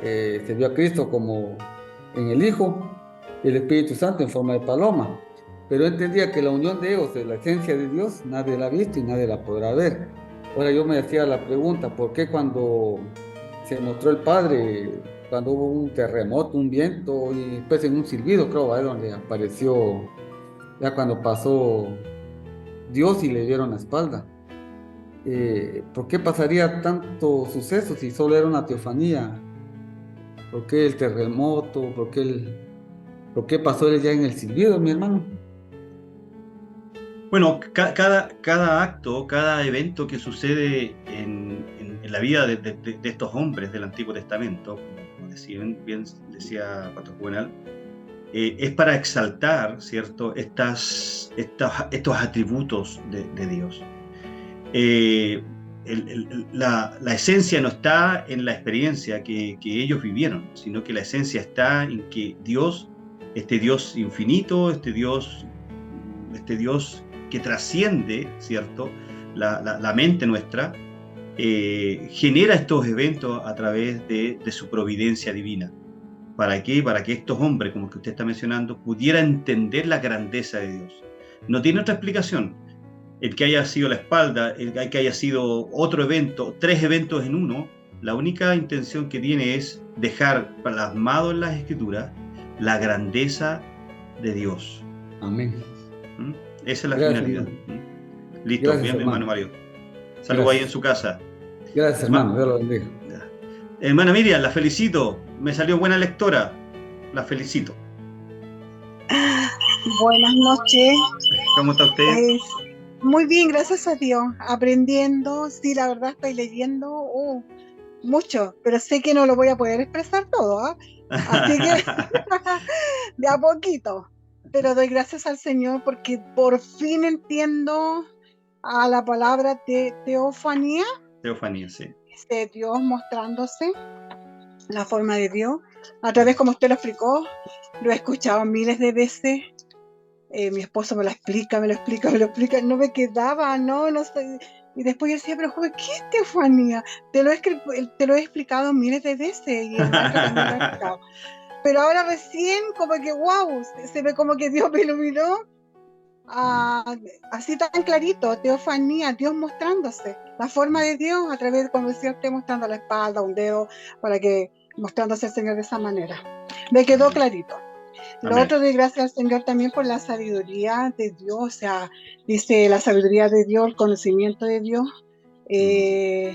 [SPEAKER 9] se vio a Cristo como en el Hijo, y el Espíritu Santo en forma de paloma. Pero entendía que la unión de ellos, de la esencia de Dios, nadie la ha visto y nadie la podrá ver. Ahora yo me hacía la pregunta, ¿por qué cuando se mostró el Padre, cuando hubo un terremoto, un viento y después en un silbido, creo, ahí donde apareció, ya cuando pasó Dios y le dieron la espalda? ¿Por qué pasaría tanto suceso si solo era una teofanía? ¿Por qué el terremoto? ¿Por qué pasó él ya en el silbido, mi hermano?
[SPEAKER 1] Bueno, cada acto, cada evento que sucede en la vida de estos hombres del Antiguo Testamento, como bien decía Pastor Juvenal, es para exaltar, ¿cierto?, estos atributos de Dios. La esencia no está en la experiencia que ellos vivieron, sino que la esencia está en que Dios, este Dios infinito, este Dios que trasciende, ¿cierto?, la mente nuestra, genera estos eventos a través de su providencia divina. ¿Para qué? Para que estos hombres, como que usted está mencionando, pudieran entender la grandeza de Dios. No tiene otra explicación. El que haya sido la espalda, el que haya sido otro evento, 3 eventos en uno, la única intención que tiene es dejar plasmado en las Escrituras la grandeza de Dios.
[SPEAKER 9] Amén.
[SPEAKER 1] Esa es la
[SPEAKER 9] Gracias,
[SPEAKER 1] finalidad.
[SPEAKER 9] Hermano.
[SPEAKER 1] Listo,
[SPEAKER 9] Gracias,
[SPEAKER 1] bien, hermano Mario. Saludos ahí en su casa.
[SPEAKER 9] Gracias, hermano. Dios lo bendiga.
[SPEAKER 1] Hermana Miriam, la felicito. Me salió buena lectora. La felicito.
[SPEAKER 10] Buenas noches.
[SPEAKER 1] ¿Cómo está usted?
[SPEAKER 10] Muy bien, gracias a Dios. Aprendiendo. Sí, la verdad estoy leyendo mucho, pero sé que no lo voy a poder expresar todo, ¿eh? Así que de a poquito. pero doy gracias al Señor porque por fin entiendo a la palabra teofanía,
[SPEAKER 1] sí.
[SPEAKER 10] de Dios mostrándose, la forma de Dios, a través como usted lo explicó, lo he escuchado miles de veces. Mi esposo me lo explica, no me quedaba, no sé. Y después yo decía, pero joven, ¿qué es teofanía? Te lo he explicado miles de veces y el maestro también lo ha explicado. Pero ahora recién, como que wow, se ve como que Dios me iluminó, así tan clarito, teofanía, Dios mostrándose, la forma de Dios a través de, como decía usted, mostrando la espalda, un dedo, para que mostrándose el Señor de esa manera. Me quedó clarito. Lo otro, doy gracias al Señor también por la sabiduría de Dios, o sea, dice la sabiduría de Dios, el conocimiento de Dios,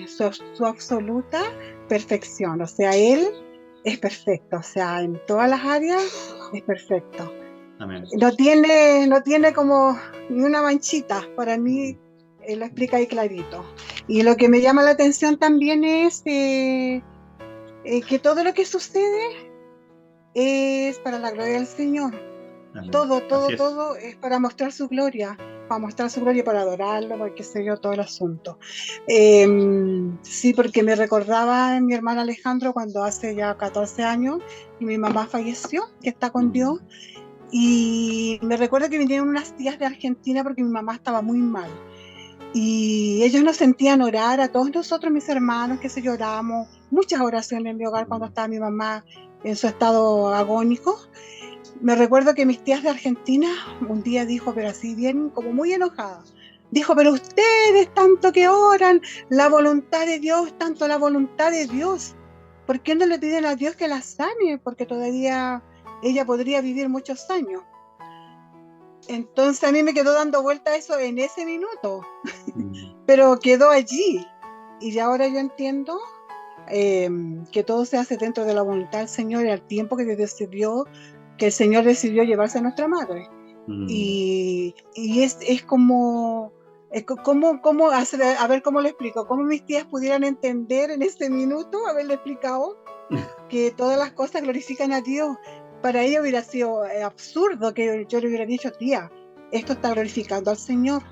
[SPEAKER 10] su absoluta perfección, o sea, Él es perfecto, o sea, en todas las áreas es perfecto.
[SPEAKER 1] Amén.
[SPEAKER 10] No tiene como ni una manchita, para mí Él lo explica ahí clarito. Y lo que me llama la atención también es que todo lo que sucede es para la gloria del Señor. Amén. Todo es para mostrar su gloria, para adorarlo, porque sé yo, todo el asunto. Sí, porque me recordaba mi hermana Alejandro cuando hace ya 14 años y mi mamá falleció, que está con Dios, y me recuerdo que vinieron unas tías de Argentina porque mi mamá estaba muy mal. Y ellos nos sentían orar a todos nosotros, mis hermanos, que se lloramos, muchas oraciones en mi hogar cuando estaba mi mamá en su estado agónico. Me recuerdo que mis tías de Argentina un día dijo, pero así bien, como muy enojada, dijo, pero ustedes tanto que oran, la voluntad de Dios, tanto la voluntad de Dios, ¿por qué no le piden a Dios que la sane? Porque todavía ella podría vivir muchos años. Entonces a mí me quedó dando vuelta eso en ese minuto, pero quedó allí. Y ya ahora yo entiendo que todo se hace dentro de la voluntad del Señor y al tiempo que decidió, que el Señor decidió llevarse a nuestra madre. Y es como hacer, a ver cómo le explico, cómo mis tías pudieran entender en ese minuto, haberle explicado que todas las cosas glorifican a Dios. Para ella hubiera sido absurdo que yo le hubiera dicho, tía, esto está glorificando al Señor.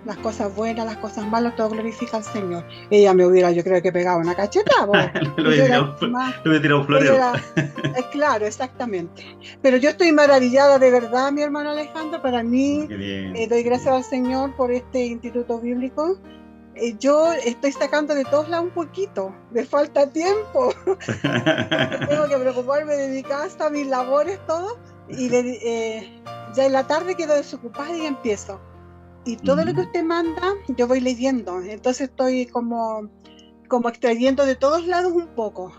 [SPEAKER 10] Las cosas buenas, las cosas malas, todo glorifica al Señor. Ella me hubiera, yo creo que pegado una cachetada.
[SPEAKER 1] Lo hubiera tirado un florero.
[SPEAKER 10] Claro, exactamente. Pero yo estoy maravillada de verdad, mi hermano Alejandro. Para mí, doy gracias al Señor por este instituto bíblico. Yo estoy sacando de todos lados un poquito, me falta tiempo. Tengo que preocuparme de mi casa, mis labores, todo. Y ya en la tarde quedo desocupada y empiezo. Y todo lo que usted manda, yo voy leyendo. Entonces estoy como extrayendo de todos lados un poco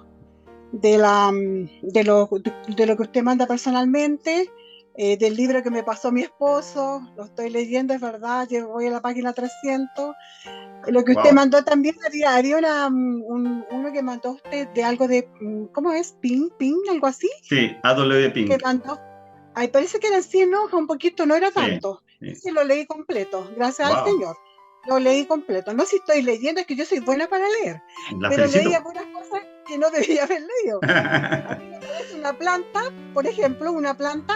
[SPEAKER 10] de lo que usted manda personalmente, del libro que me pasó mi esposo, lo estoy leyendo, es verdad, voy a la página 300. Lo que usted mandó también, había uno que mandó usted de algo de, ¿cómo es? ¿Ping? ¿Algo así?
[SPEAKER 1] Sí, A.W. Ping.
[SPEAKER 10] Que mandó. Ay, parece que eran 100 hojas, un poquito, no era tanto. Sí, lo leí completo, gracias al Señor. Lo leí completo. No si estoy leyendo, es que yo soy buena para leer. Pero leí algunas cosas que no debía haber leído. Una planta, por ejemplo,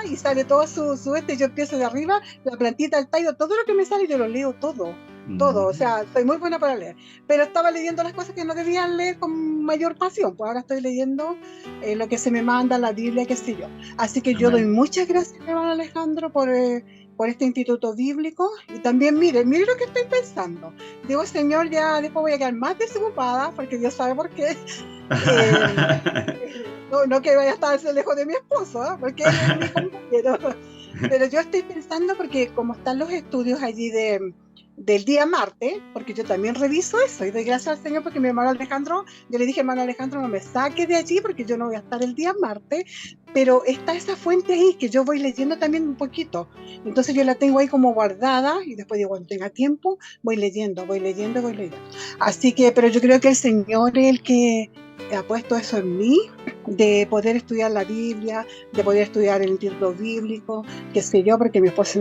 [SPEAKER 10] y sale todo su yo empiezo de arriba, la plantita, el tallo, todo lo que me sale yo lo leo todo, o sea, soy muy buena para leer, pero estaba leyendo las cosas que no debía leer con mayor pasión, pues ahora estoy leyendo lo que se me manda, la Biblia, qué sé yo, así que yo doy muchas gracias, hermano Alejandro, por este instituto bíblico, y también mire lo que estoy pensando, digo, Señor, ya después voy a quedar más desocupada, porque Dios sabe por qué. No que vaya a estar lejos de mi esposo, ¿eh? Porque él es mi compañero. Pero yo estoy pensando, porque como están los estudios allí del día martes, porque yo también reviso eso y doy gracias al Señor porque mi hermano Alejandro, yo le dije, hermano Alejandro, no me saques de allí porque yo no voy a estar el día martes, pero está esa fuente ahí que yo voy leyendo también un poquito, entonces yo la tengo ahí como guardada y después digo, cuando tenga tiempo voy leyendo, así que, pero yo creo que el Señor es el que ha puesto eso en mí, de poder estudiar la Biblia, de poder estudiar el instituto bíblico, qué sé yo, porque mi esposo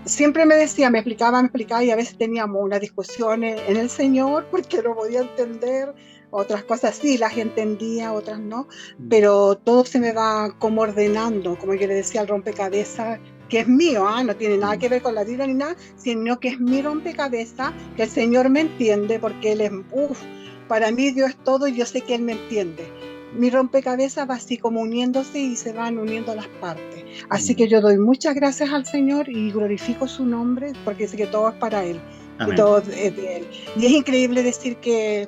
[SPEAKER 10] siempre me decía, me explicaba y a veces teníamos unas discusiones en el Señor porque no podía entender, otras cosas sí las entendía, otras no, pero todo se me va como ordenando, como yo le decía, el rompecabezas que es mío, no tiene nada que ver con la Biblia ni nada, sino que es mi rompecabezas, que el Señor me entiende, porque Él es, para mí Dios es todo y yo sé que Él me entiende. Mi rompecabezas va así como uniéndose y se van uniendo las partes. Así que yo doy muchas gracias al Señor y glorifico su nombre, porque sé que todo es para Él. Y todo es de Él. Y es increíble decir que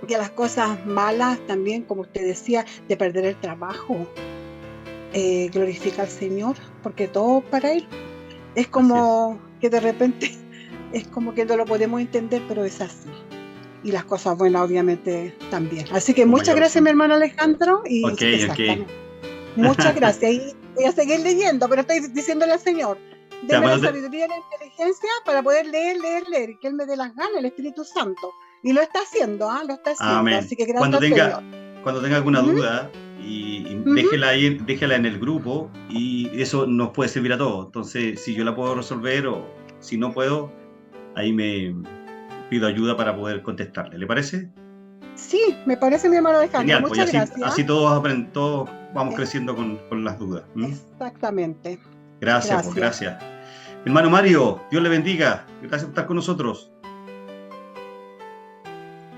[SPEAKER 10] las cosas malas también, como usted decía, de perder el trabajo, glorifica al Señor, porque todo para Él. Es como que de repente, es como que no lo podemos entender, pero es así. Y las cosas buenas obviamente también. Así que muchas gracias, mi hermano Alejandro. Y muchas gracias. Y voy a seguir leyendo, pero estoy diciéndole al Señor, déme la sabiduría y la inteligencia para poder leer, y que Él me dé las ganas, el Espíritu Santo. Y lo está haciendo, lo está haciendo.
[SPEAKER 1] Amén.
[SPEAKER 10] Así que gracias,
[SPEAKER 1] cuando tenga alguna duda, y déjela en el grupo, y eso nos puede servir a todos. Entonces, si yo la puedo resolver o si no puedo, ahí me pido ayuda para poder contestarle. ¿Le parece?
[SPEAKER 10] Sí, me parece, mi hermano Alejandro.
[SPEAKER 1] Genial,
[SPEAKER 10] muchas gracias.
[SPEAKER 1] Así todos vamos creciendo con las dudas.
[SPEAKER 10] Exactamente.
[SPEAKER 1] Gracias. Pues, gracias. Hermano Mario, Dios le bendiga. Gracias por estar con nosotros.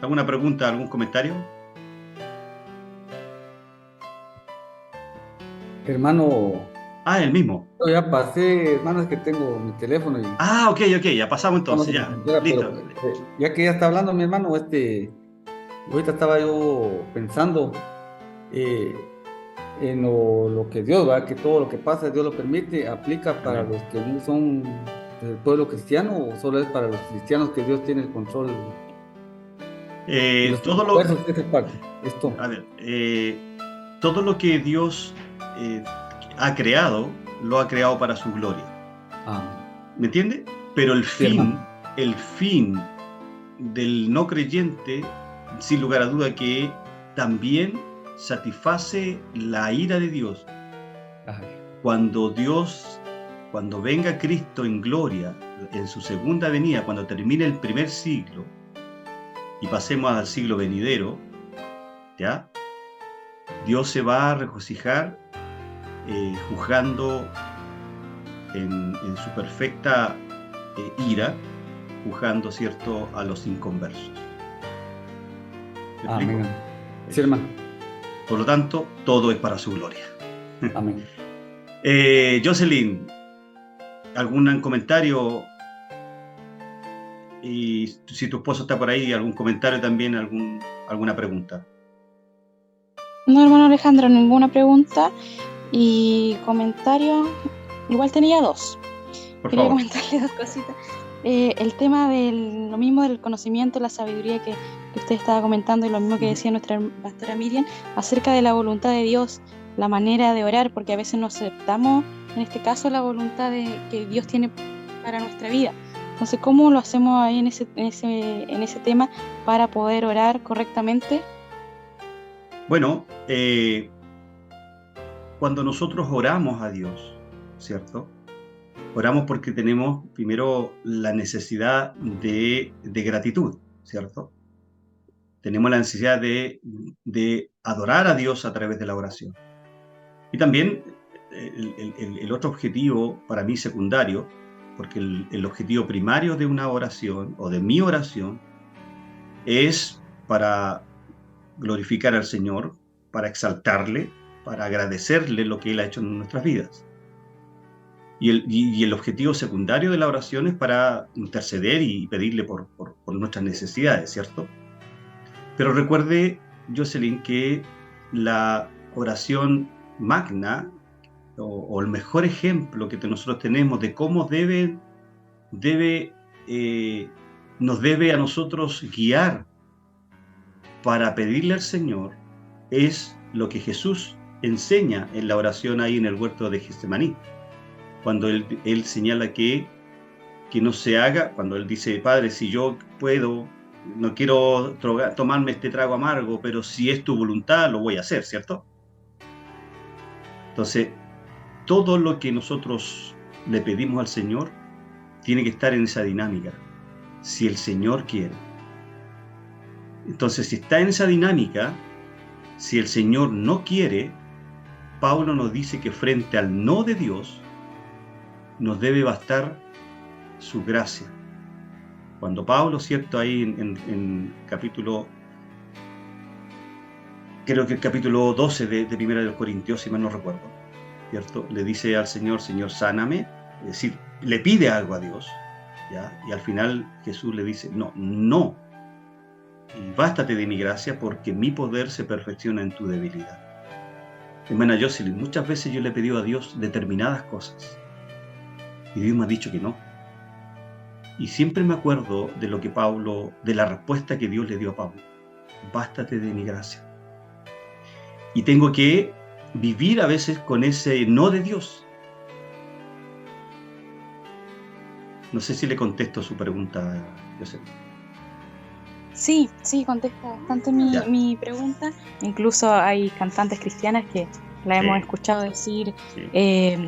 [SPEAKER 1] ¿Alguna pregunta, algún comentario?
[SPEAKER 9] Hermano.
[SPEAKER 1] El mismo.
[SPEAKER 9] Yo ya pasé, hermano, es que tengo mi teléfono. Y...
[SPEAKER 1] ok, ya pasamos entonces, ya. Listo.
[SPEAKER 9] Pero, ya que ya está hablando mi hermano, ahorita estaba yo pensando en lo que Dios va, que todo lo que pasa, Dios lo permite, aplica para los que no son del pueblo cristiano, o solo es para los cristianos que Dios tiene el control.
[SPEAKER 1] Todo lo que Dios ha creado, lo ha creado para su gloria. ¿Me entiende? Pero el fin del no creyente, sin lugar a duda, que también satisface la ira de Dios. Cuando venga Cristo en gloria, en su segunda venida, cuando termine el primer siglo y pasemos al siglo venidero, ¿ya? Dios se va a regocijar juzgando en su perfecta ira, juzgando, ¿cierto?, a los inconversos.
[SPEAKER 9] Amén. Sí, hermano.
[SPEAKER 1] Por lo tanto, todo es para su gloria.
[SPEAKER 9] Amén.
[SPEAKER 1] Jocelyn, ¿algún comentario? Y si tu esposo está por ahí, ¿algún comentario también, alguna pregunta?
[SPEAKER 11] No, hermano Alejandro, ninguna pregunta. Y comentario, igual tenía dos. Quería comentarle dos cositas. El tema lo mismo del conocimiento, la sabiduría que usted estaba comentando, y lo mismo que decía nuestra pastora Miriam, acerca de la voluntad de Dios, la manera de orar, porque a veces no aceptamos, en este caso, la voluntad que Dios tiene para nuestra vida. Entonces, ¿cómo lo hacemos ahí en ese tema para poder orar correctamente?
[SPEAKER 1] Bueno, cuando nosotros oramos a Dios, ¿cierto? Oramos porque tenemos primero la necesidad de gratitud, ¿cierto? Tenemos la necesidad de adorar a Dios a través de la oración. Y también el otro objetivo, para mí secundario, porque el objetivo primario de una oración, o de mi oración, es para glorificar al Señor, para exaltarle, para agradecerle lo que Él ha hecho en nuestras vidas. Y el objetivo secundario de la oración es para interceder y pedirle por nuestras necesidades, ¿cierto? Pero recuerde, Jocelyn, que la oración magna, o el mejor ejemplo que nosotros tenemos de cómo nos debe a nosotros guiar para pedirle al Señor, es lo que Jesús enseña en la oración ahí en el huerto de Getsemaní, cuando él señala que no se haga, cuando él dice: Padre, si yo puedo, no quiero tomarme este trago amargo, pero si es tu voluntad, lo voy a hacer, ¿cierto? Entonces, todo lo que nosotros le pedimos al Señor tiene que estar en esa dinámica, si el Señor quiere. Entonces, si está en esa dinámica, si el Señor no quiere, Pablo nos dice que frente al no de Dios, nos debe bastar su gracia. Cuando Pablo, ¿cierto? Ahí en capítulo, creo que el capítulo 12 de Primera de los Corintios, si mal no recuerdo, ¿cierto? Le dice al Señor, Señor, sáname, es decir, le pide algo a Dios, ¿ya? Y al final Jesús le dice, no, y bástate de mi gracia porque mi poder se perfecciona en tu debilidad. Hermana Jocelyn, muchas veces yo le he pedido a Dios determinadas cosas y Dios me ha dicho que no. Y siempre me acuerdo de lo que Pablo, de la respuesta que Dios le dio a Pablo. Bástate de mi gracia. Y tengo que vivir a veces con ese no de Dios. No sé si le contesto su pregunta, José.
[SPEAKER 11] Sí, contesta bastante mi pregunta. Incluso hay cantantes cristianas que la hemos escuchado decir,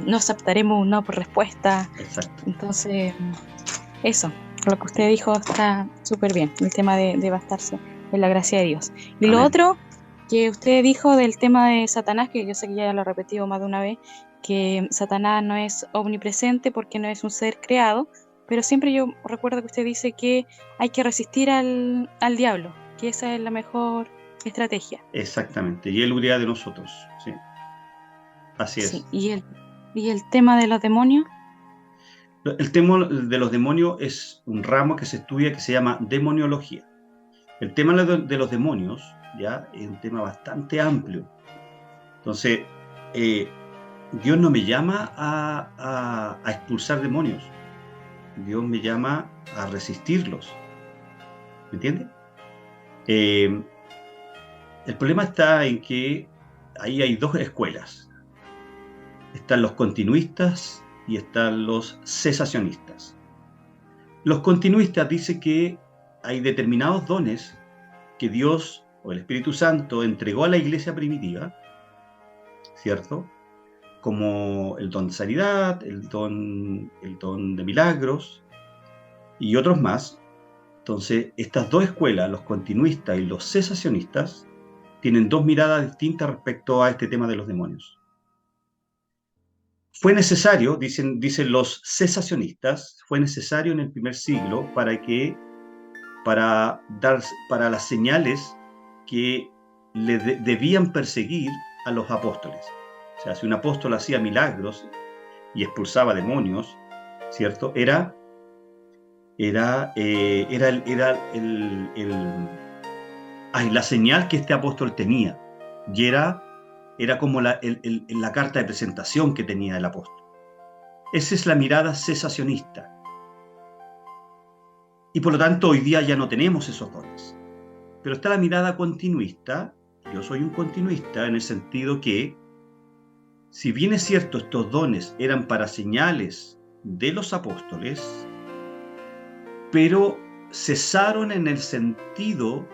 [SPEAKER 11] no aceptaremos un no por respuesta.
[SPEAKER 1] Exacto.
[SPEAKER 11] Entonces, eso, lo que usted dijo está súper bien, el tema de bastarse en la gracia de Dios. Y lo otro que usted dijo del tema de Satanás, que yo sé que ya lo he repetido más de una vez, que Satanás no es omnipresente porque no es un ser creado, pero siempre yo recuerdo que usted dice que hay que resistir al diablo, que esa es la mejor estrategia.
[SPEAKER 1] Exactamente, y él huirá de nosotros, sí. Así es.
[SPEAKER 11] Sí. ¿Y el tema de los demonios?
[SPEAKER 1] El tema de los demonios es un ramo que se estudia que se llama demoniología. El tema de los demonios, ya, es un tema bastante amplio. Entonces, Dios no me llama a expulsar demonios. Dios me llama a resistirlos. ¿Me entiende? El problema está en que ahí hay dos escuelas. Están los continuistas y están los cesacionistas. Los continuistas dicen que hay determinados dones que Dios o el Espíritu Santo entregó a la iglesia primitiva, ¿cierto? Como el don de sanidad, el don de milagros y otros más. Entonces, estas dos escuelas, los continuistas y los cesacionistas, tienen dos miradas distintas respecto a este tema de los demonios. Fue necesario, dicen los cesacionistas, fue necesario en el primer siglo para las señales que debían perseguir a los apóstoles. O sea, si un apóstol hacía milagros y expulsaba demonios, ¿cierto? Era la señal que este apóstol tenía. Y era como la carta de presentación que tenía el apóstol. Esa es la mirada cesacionista. Y por lo tanto, hoy día ya no tenemos esos dones. Pero está la mirada continuista. Yo soy un continuista en el sentido que, si bien es cierto, estos dones eran para señales de los apóstoles, pero cesaron en el sentido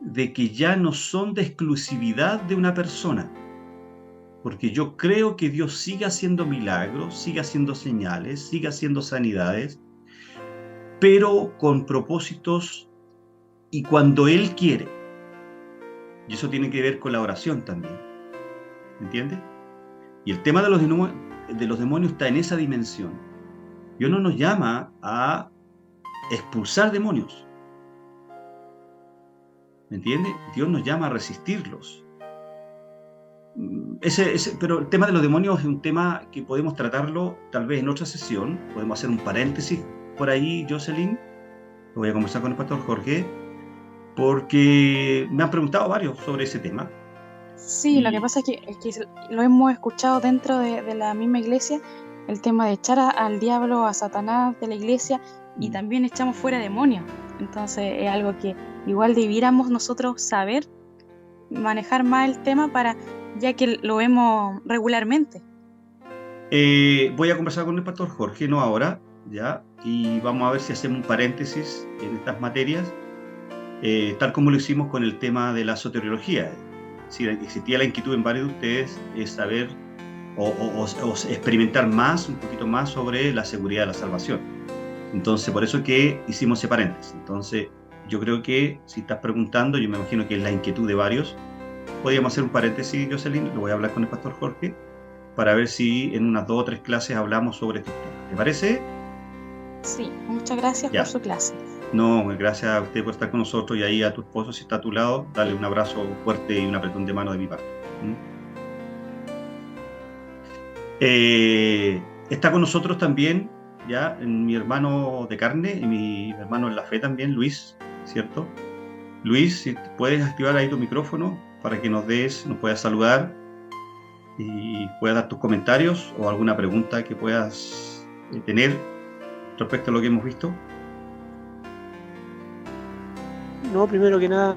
[SPEAKER 1] de que ya no son de exclusividad de una persona. Porque yo creo que Dios sigue haciendo milagros, sigue haciendo señales, sigue haciendo sanidades, pero con propósitos y cuando Él quiere. Y eso tiene que ver con la oración también. ¿Entiendes? Y el tema de los demonios está en esa dimensión. Dios no nos llama a expulsar demonios. ¿Me entiendes? Dios nos llama a resistirlos. Pero el tema de los demonios es un tema que podemos tratarlo tal vez en otra sesión. Podemos hacer un paréntesis por ahí, Jocelyn. Lo voy a conversar con el pastor Jorge, porque me han preguntado varios sobre ese tema.
[SPEAKER 11] Sí, lo que pasa es que lo hemos escuchado dentro de la misma iglesia, el tema de echar al diablo, a Satanás de la iglesia, y también echamos fuera demonios. Entonces es algo que igual debiéramos nosotros saber manejar más el tema, ya que lo vemos regularmente.
[SPEAKER 1] Voy a conversar con el pastor Jorge, no ahora, ya, y vamos a ver si hacemos un paréntesis en estas materias, tal como lo hicimos con el tema de la soteriología. Si existía la inquietud en varios de ustedes es saber o experimentar un poquito más sobre la seguridad de la salvación. Entonces, por eso es que hicimos ese paréntesis. Entonces, yo creo que si estás preguntando, yo me imagino que es la inquietud de varios, podríamos hacer un paréntesis, Jocelyn, lo voy a hablar con el pastor Jorge, para ver si en unas 2 o 3 clases hablamos sobre estos temas. ¿Te parece?
[SPEAKER 11] Sí, muchas gracias
[SPEAKER 1] Ya.
[SPEAKER 11] por su clase.
[SPEAKER 1] No, gracias a usted por estar con nosotros, y ahí a tu esposo, si está a tu lado, dale un abrazo fuerte y un apretón de mano de mi parte. Está con nosotros también ya mi hermano de carne y mi hermano en la fe también, Luis, ¿cierto? Luis, si puedes activar ahí tu micrófono para que nos puedas saludar y puedas dar tus comentarios o alguna pregunta que puedas tener respecto a lo que hemos visto.
[SPEAKER 12] No, primero que nada,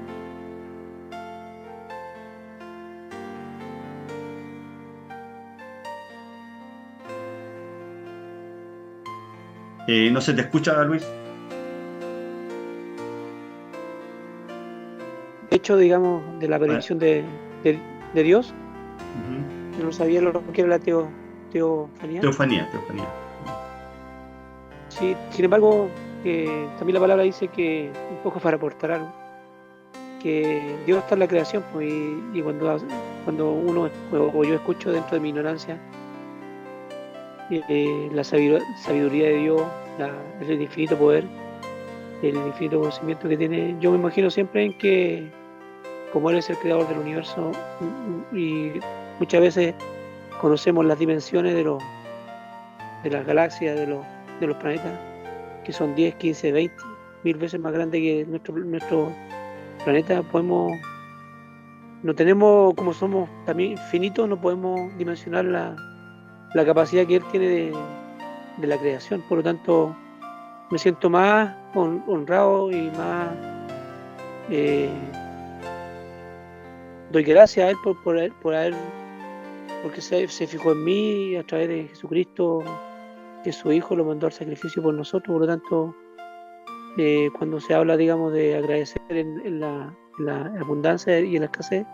[SPEAKER 1] No se te escucha, Luis.
[SPEAKER 12] de hecho, digamos, de la predicción de Dios,
[SPEAKER 1] Uh-huh.
[SPEAKER 12] no sabía lo que era la teofanía.
[SPEAKER 1] Teofanía.
[SPEAKER 12] Sí, sin embargo, también la palabra dice que, un poco para aportar algo, que Dios está en la creación, pues, y cuando uno, o yo escucho dentro de mi ignorancia, la sabiduría de Dios, el infinito poder, el infinito conocimiento que tiene, yo me imagino siempre en que, como Él es el creador del universo, y muchas veces conocemos las dimensiones de las galaxias, de los planetas, que son 10, 15, 20, 1000 veces más grandes que nuestro planeta. No tenemos, como somos también finitos, no podemos dimensionar la capacidad que Él tiene de la creación. Por lo tanto, me siento más honrado y más doy gracias a Él porque se fijó en mí a través de Jesucristo, que su Hijo lo mandó al sacrificio por nosotros. Por lo tanto, cuando se habla, digamos, de agradecer en la abundancia y en la escasez,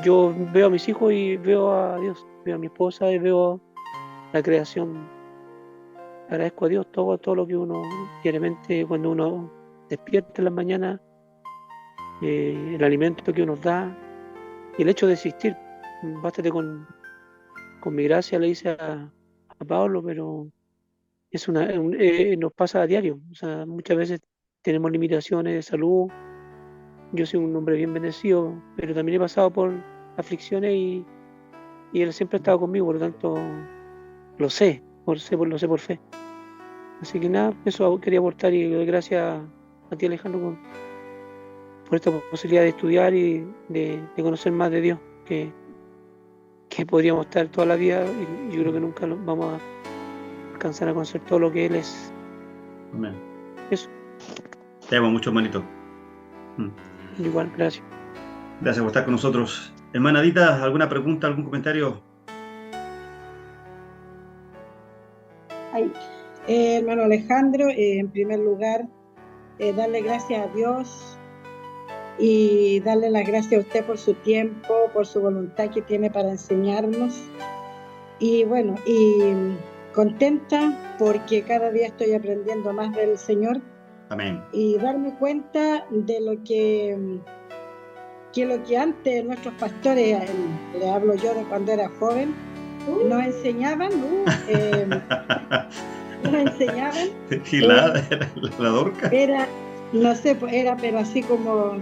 [SPEAKER 12] yo veo a mis hijos y veo a Dios, veo a mi esposa y veo la creación. Agradezco a Dios todo lo que uno diariamente, cuando uno despierta en las mañanas, el alimento que uno da y el hecho de existir. Bástate con mi gracia, le dice a Pablo, pero nos pasa a diario. O sea, muchas veces tenemos limitaciones de salud. Yo soy un hombre bien bendecido, pero también he pasado por aflicciones y Él siempre ha estado conmigo. Por lo tanto, lo sé por fe. Así que nada, eso quería aportar, y doy gracias a ti, Alejandro, por esta posibilidad de estudiar y de conocer más de Dios, que podríamos estar toda la vida, y yo creo que nunca vamos a alcanzar a conocer todo lo que Él es.
[SPEAKER 1] Amén.
[SPEAKER 12] Eso.
[SPEAKER 1] Te amo mucho, hermanito.
[SPEAKER 12] Igual, gracias.
[SPEAKER 1] Gracias por estar con nosotros. Hermanadita, ¿alguna pregunta, algún comentario?
[SPEAKER 3] Hermano Alejandro, en primer lugar, darle gracias a Dios y darle las gracias a usted por su tiempo, por su voluntad que tiene para enseñarnos. Y bueno, y contenta porque cada día estoy aprendiendo más del Señor.
[SPEAKER 1] Amén.
[SPEAKER 3] Y darme cuenta de lo que antes nuestros pastores, le hablo yo de cuando era joven, nos enseñaban,
[SPEAKER 1] ¿Y la Dorca?
[SPEAKER 3] Era, no sé, era pero así como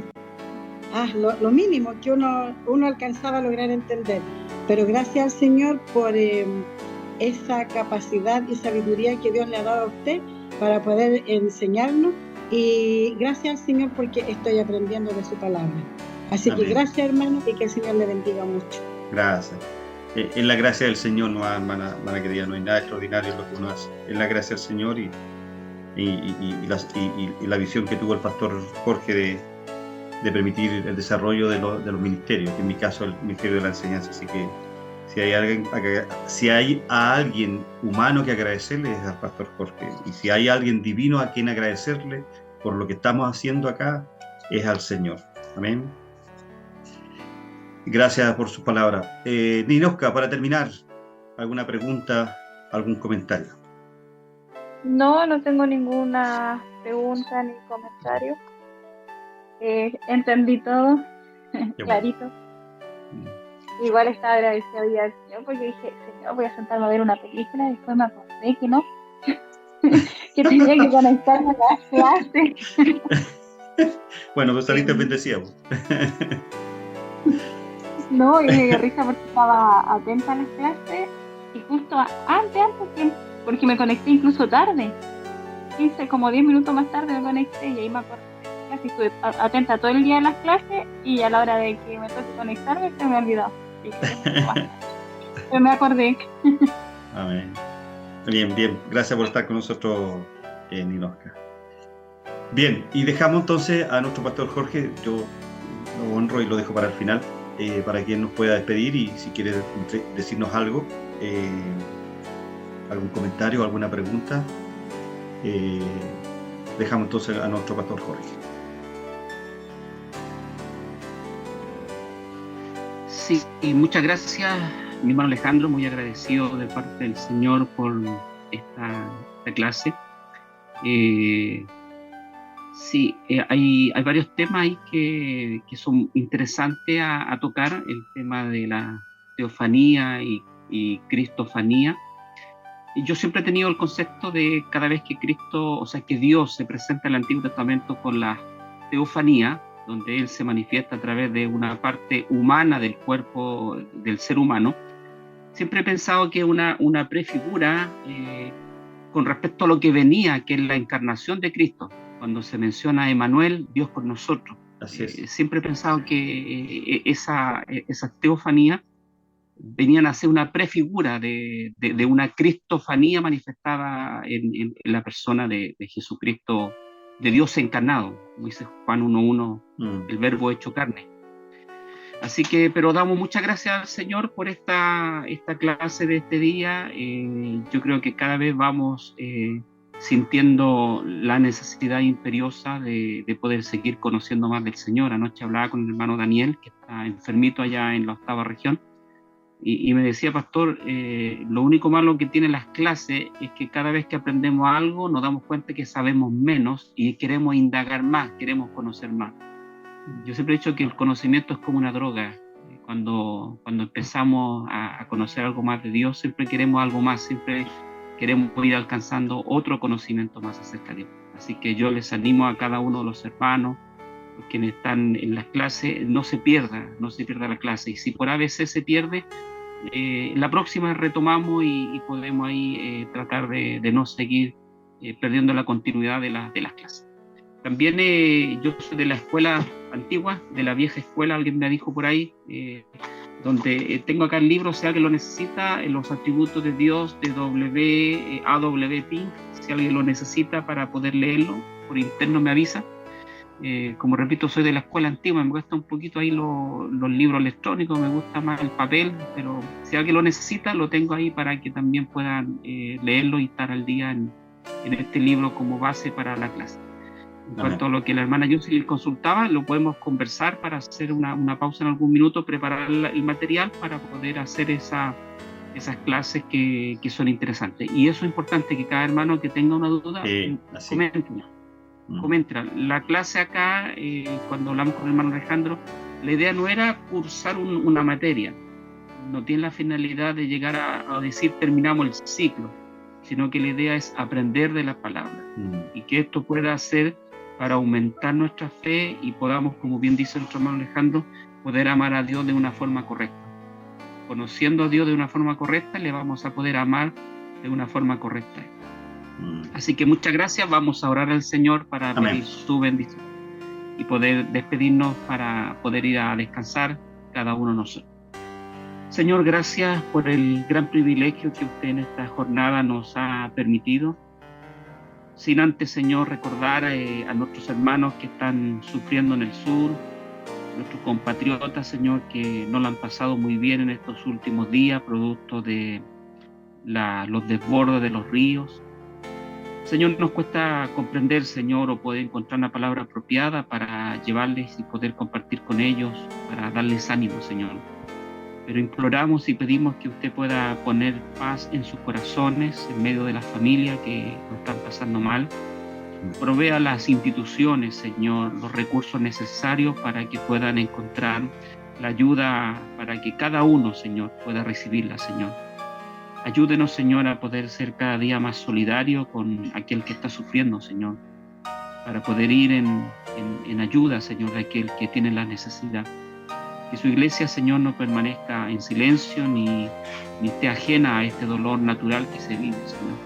[SPEAKER 3] lo mínimo que uno alcanzaba a lograr entender. Pero gracias al Señor por esa capacidad y sabiduría que Dios le ha dado a usted para poder enseñarnos, y gracias al Señor porque estoy aprendiendo de su palabra. Así
[SPEAKER 1] Amén.
[SPEAKER 3] Que gracias, hermano, y que el Señor le bendiga mucho.
[SPEAKER 1] Gracias. Es la gracia del Señor, no, hermana querida, no hay nada extraordinario en lo que uno hace. Es la gracia del Señor y la visión que tuvo el pastor Jorge de permitir el desarrollo de los ministerios, que en mi caso el ministerio de la enseñanza. Así que si hay a alguien humano que agradecerle, es al pastor Jorge. Y si hay alguien divino a quien agradecerle por lo que estamos haciendo acá, es al Señor. Amén. Gracias por sus palabras. Ninoska, para terminar, ¿alguna pregunta, algún comentario?
[SPEAKER 11] No tengo ninguna pregunta ni comentario. entendí todo clarito. Igual estaba agradecida hoy al Señor porque dije, Señor, voy a sentarme a ver una película y después me acordé que no, que tenía que conectarme a la clase.
[SPEAKER 1] Bueno, pues saliste bendecida.
[SPEAKER 11] No, y me dio risa porque estaba atenta a las clases y justo antes, porque me conecté incluso tarde, 15, como 10 minutos más tarde me conecté y ahí me acordé de las clases, estuve atenta todo el día a las clases y a la hora de que me toque conectarme se me olvidó. Pero me acordé.
[SPEAKER 1] Amén. Bien, bien. Gracias por estar con nosotros, Ninosca. Bien, y dejamos entonces a nuestro pastor Jorge. Yo lo honro y lo dejo para el final, para que él nos pueda despedir y si quiere decirnos algo, algún comentario, alguna pregunta, dejamos entonces a nuestro pastor Jorge.
[SPEAKER 13] Sí, y muchas gracias, mi hermano Alejandro, muy agradecido de parte del Señor por esta clase. Sí, hay varios temas ahí que son interesantes a tocar, el tema de la teofanía y cristofanía. Y yo siempre he tenido el concepto de cada vez que Cristo, o sea, que Dios se presenta en el Antiguo Testamento con la teofanía, donde Él se manifiesta a través de una parte humana del cuerpo del ser humano, siempre he pensado que una prefigura con respecto a lo que venía, que es la encarnación de Cristo. Cuando se menciona a Emmanuel, Dios con nosotros. Así es. Siempre he pensado que esa teofanía venían a ser una prefigura de una cristofanía manifestada en la persona de Jesucristo, de Dios encarnado, como dice Juan 1:1, el verbo hecho carne. Así que, pero damos muchas gracias al Señor por esta clase de este día. Yo creo que cada vez vamos sintiendo la necesidad imperiosa de poder seguir conociendo más del Señor. Anoche hablaba con el hermano Daniel, que está enfermito allá en la 8ª región, y me decía, pastor, lo único malo que tienen las clases es que cada vez que aprendemos algo nos damos cuenta que sabemos menos y queremos indagar más, queremos conocer más. Yo siempre he dicho que el conocimiento es como una droga. Cuando empezamos a conocer algo más de Dios, siempre queremos algo más, siempre queremos ir alcanzando otro conocimiento más acerca de Dios. Así que yo les animo a cada uno de los hermanos, quienes están en las clases, no se pierda la clase. Y si por ABC se pierde, la próxima retomamos y podemos ahí tratar de no seguir perdiendo la continuidad de las clases. También yo soy de la escuela antigua, de la vieja escuela, alguien me dijo por ahí, donde tengo acá el libro, si alguien lo necesita, los atributos de Dios de A.W. Pink, si alguien lo necesita para poder leerlo, por interno me avisa. Como repito, soy de la escuela antigua, me cuesta un poquito ahí los libros electrónicos, me gusta más el papel, pero si alguien lo necesita, lo tengo ahí para que también puedan leerlo y estar al día en este libro como base para la clase. En cuanto a lo que la hermana Jocelyn consultaba, lo podemos conversar para hacer una pausa en algún minuto, preparar el material para poder hacer esas clases que son interesantes. Y eso es importante, que cada hermano que tenga una duda, coméntela. La clase acá, cuando hablamos con el hermano Alejandro, la idea no era cursar una materia, no tiene la finalidad de llegar a decir terminamos el ciclo, sino que la idea es aprender de la palabra y que esto pueda ser para aumentar nuestra fe y podamos, como bien dice nuestro hermano Alejandro, poder amar a Dios de una forma correcta. Conociendo a Dios de una forma correcta, le vamos a poder amar de una forma correcta. Así que muchas gracias, vamos a orar al Señor para pedir su bendición y poder despedirnos para poder ir a descansar cada uno de nosotros. Señor, gracias por el gran privilegio que usted en esta jornada nos ha permitido. Sin antes, Señor, recordar a nuestros hermanos que están sufriendo en el sur, nuestros compatriotas, Señor, que no lo han pasado muy bien en estos últimos días, producto de los desbordes de los ríos. Señor, nos cuesta comprender, Señor, o poder encontrar una palabra apropiada para llevarles y poder compartir con ellos, para darles ánimo, Señor. Pero imploramos y pedimos que usted pueda poner paz en sus corazones, en medio de la familia que lo están pasando mal, Provea a las instituciones, Señor, los recursos necesarios para que puedan encontrar la ayuda para que cada uno, Señor, pueda recibirla, Señor. Ayúdenos, Señor, a poder ser cada día más solidarios con aquel que está sufriendo, Señor, para poder ir en ayuda, Señor, de aquel que tiene la necesidad. Que su iglesia, Señor, no permanezca en silencio ni esté ajena a este dolor natural que se vive, Señor,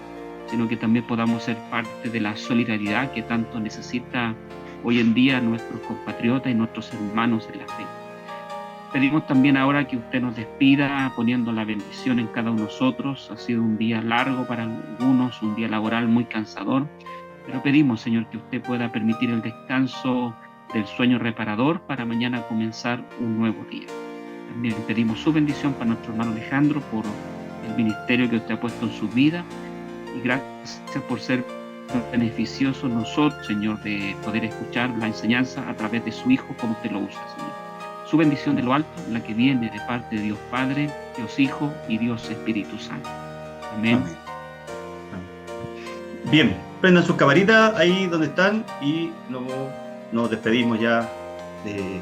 [SPEAKER 13] sino que también podamos ser parte de la solidaridad que tanto necesita hoy en día nuestros compatriotas y nuestros hermanos en la fe. Pedimos también ahora que usted nos despida poniendo la bendición en cada uno de nosotros. Ha sido un día largo para algunos, un día laboral muy cansador, pero pedimos, Señor, que usted pueda permitir el descanso del sueño reparador para mañana comenzar un nuevo día. También pedimos su bendición para nuestro hermano Alejandro por el ministerio que usted ha puesto en su vida, y gracias por ser beneficiosos nosotros, Señor, de poder escuchar la enseñanza a través de su Hijo como usted lo usa, Señor. Su bendición de lo alto, la que viene de parte de Dios Padre, Dios Hijo y Dios Espíritu Santo. Amén.
[SPEAKER 1] Amén. Bien, prendan sus camaritas ahí donde están y luego nos despedimos ya de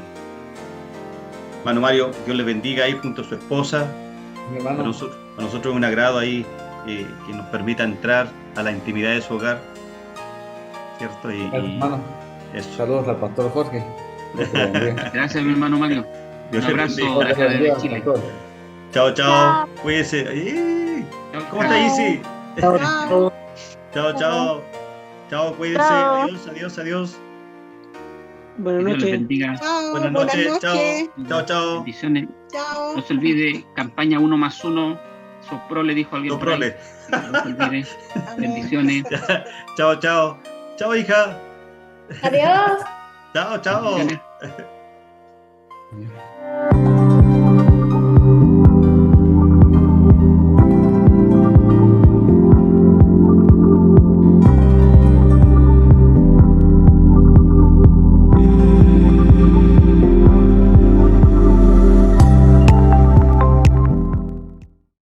[SPEAKER 1] hermano Mario. Dios le bendiga ahí junto a su esposa. Para nosotros es un agrado ahí que nos permita entrar a la intimidad de su hogar, ¿cierto?
[SPEAKER 9] Hermano, saludos al pastor Jorge.
[SPEAKER 13] Gracias, mi hermano Mario. Un abrazo desde Chile.
[SPEAKER 1] Chao, chao. Cuídense. ¿Cómo está Isi? Chao, chao. Chao, cuídense. Adiós.
[SPEAKER 12] Buenas noches.
[SPEAKER 13] Dios les bendiga.
[SPEAKER 1] Buenas noches. Chao.
[SPEAKER 13] Bendiciones.
[SPEAKER 10] Chao.
[SPEAKER 13] No se olvide, campaña 1+1. Sopró, le dijo alguien.
[SPEAKER 1] Soprole.
[SPEAKER 13] No se olvide. Bendiciones.
[SPEAKER 1] Chao. Chao, hija.
[SPEAKER 14] Adiós.
[SPEAKER 1] Chao.
[SPEAKER 13] Bendiciones.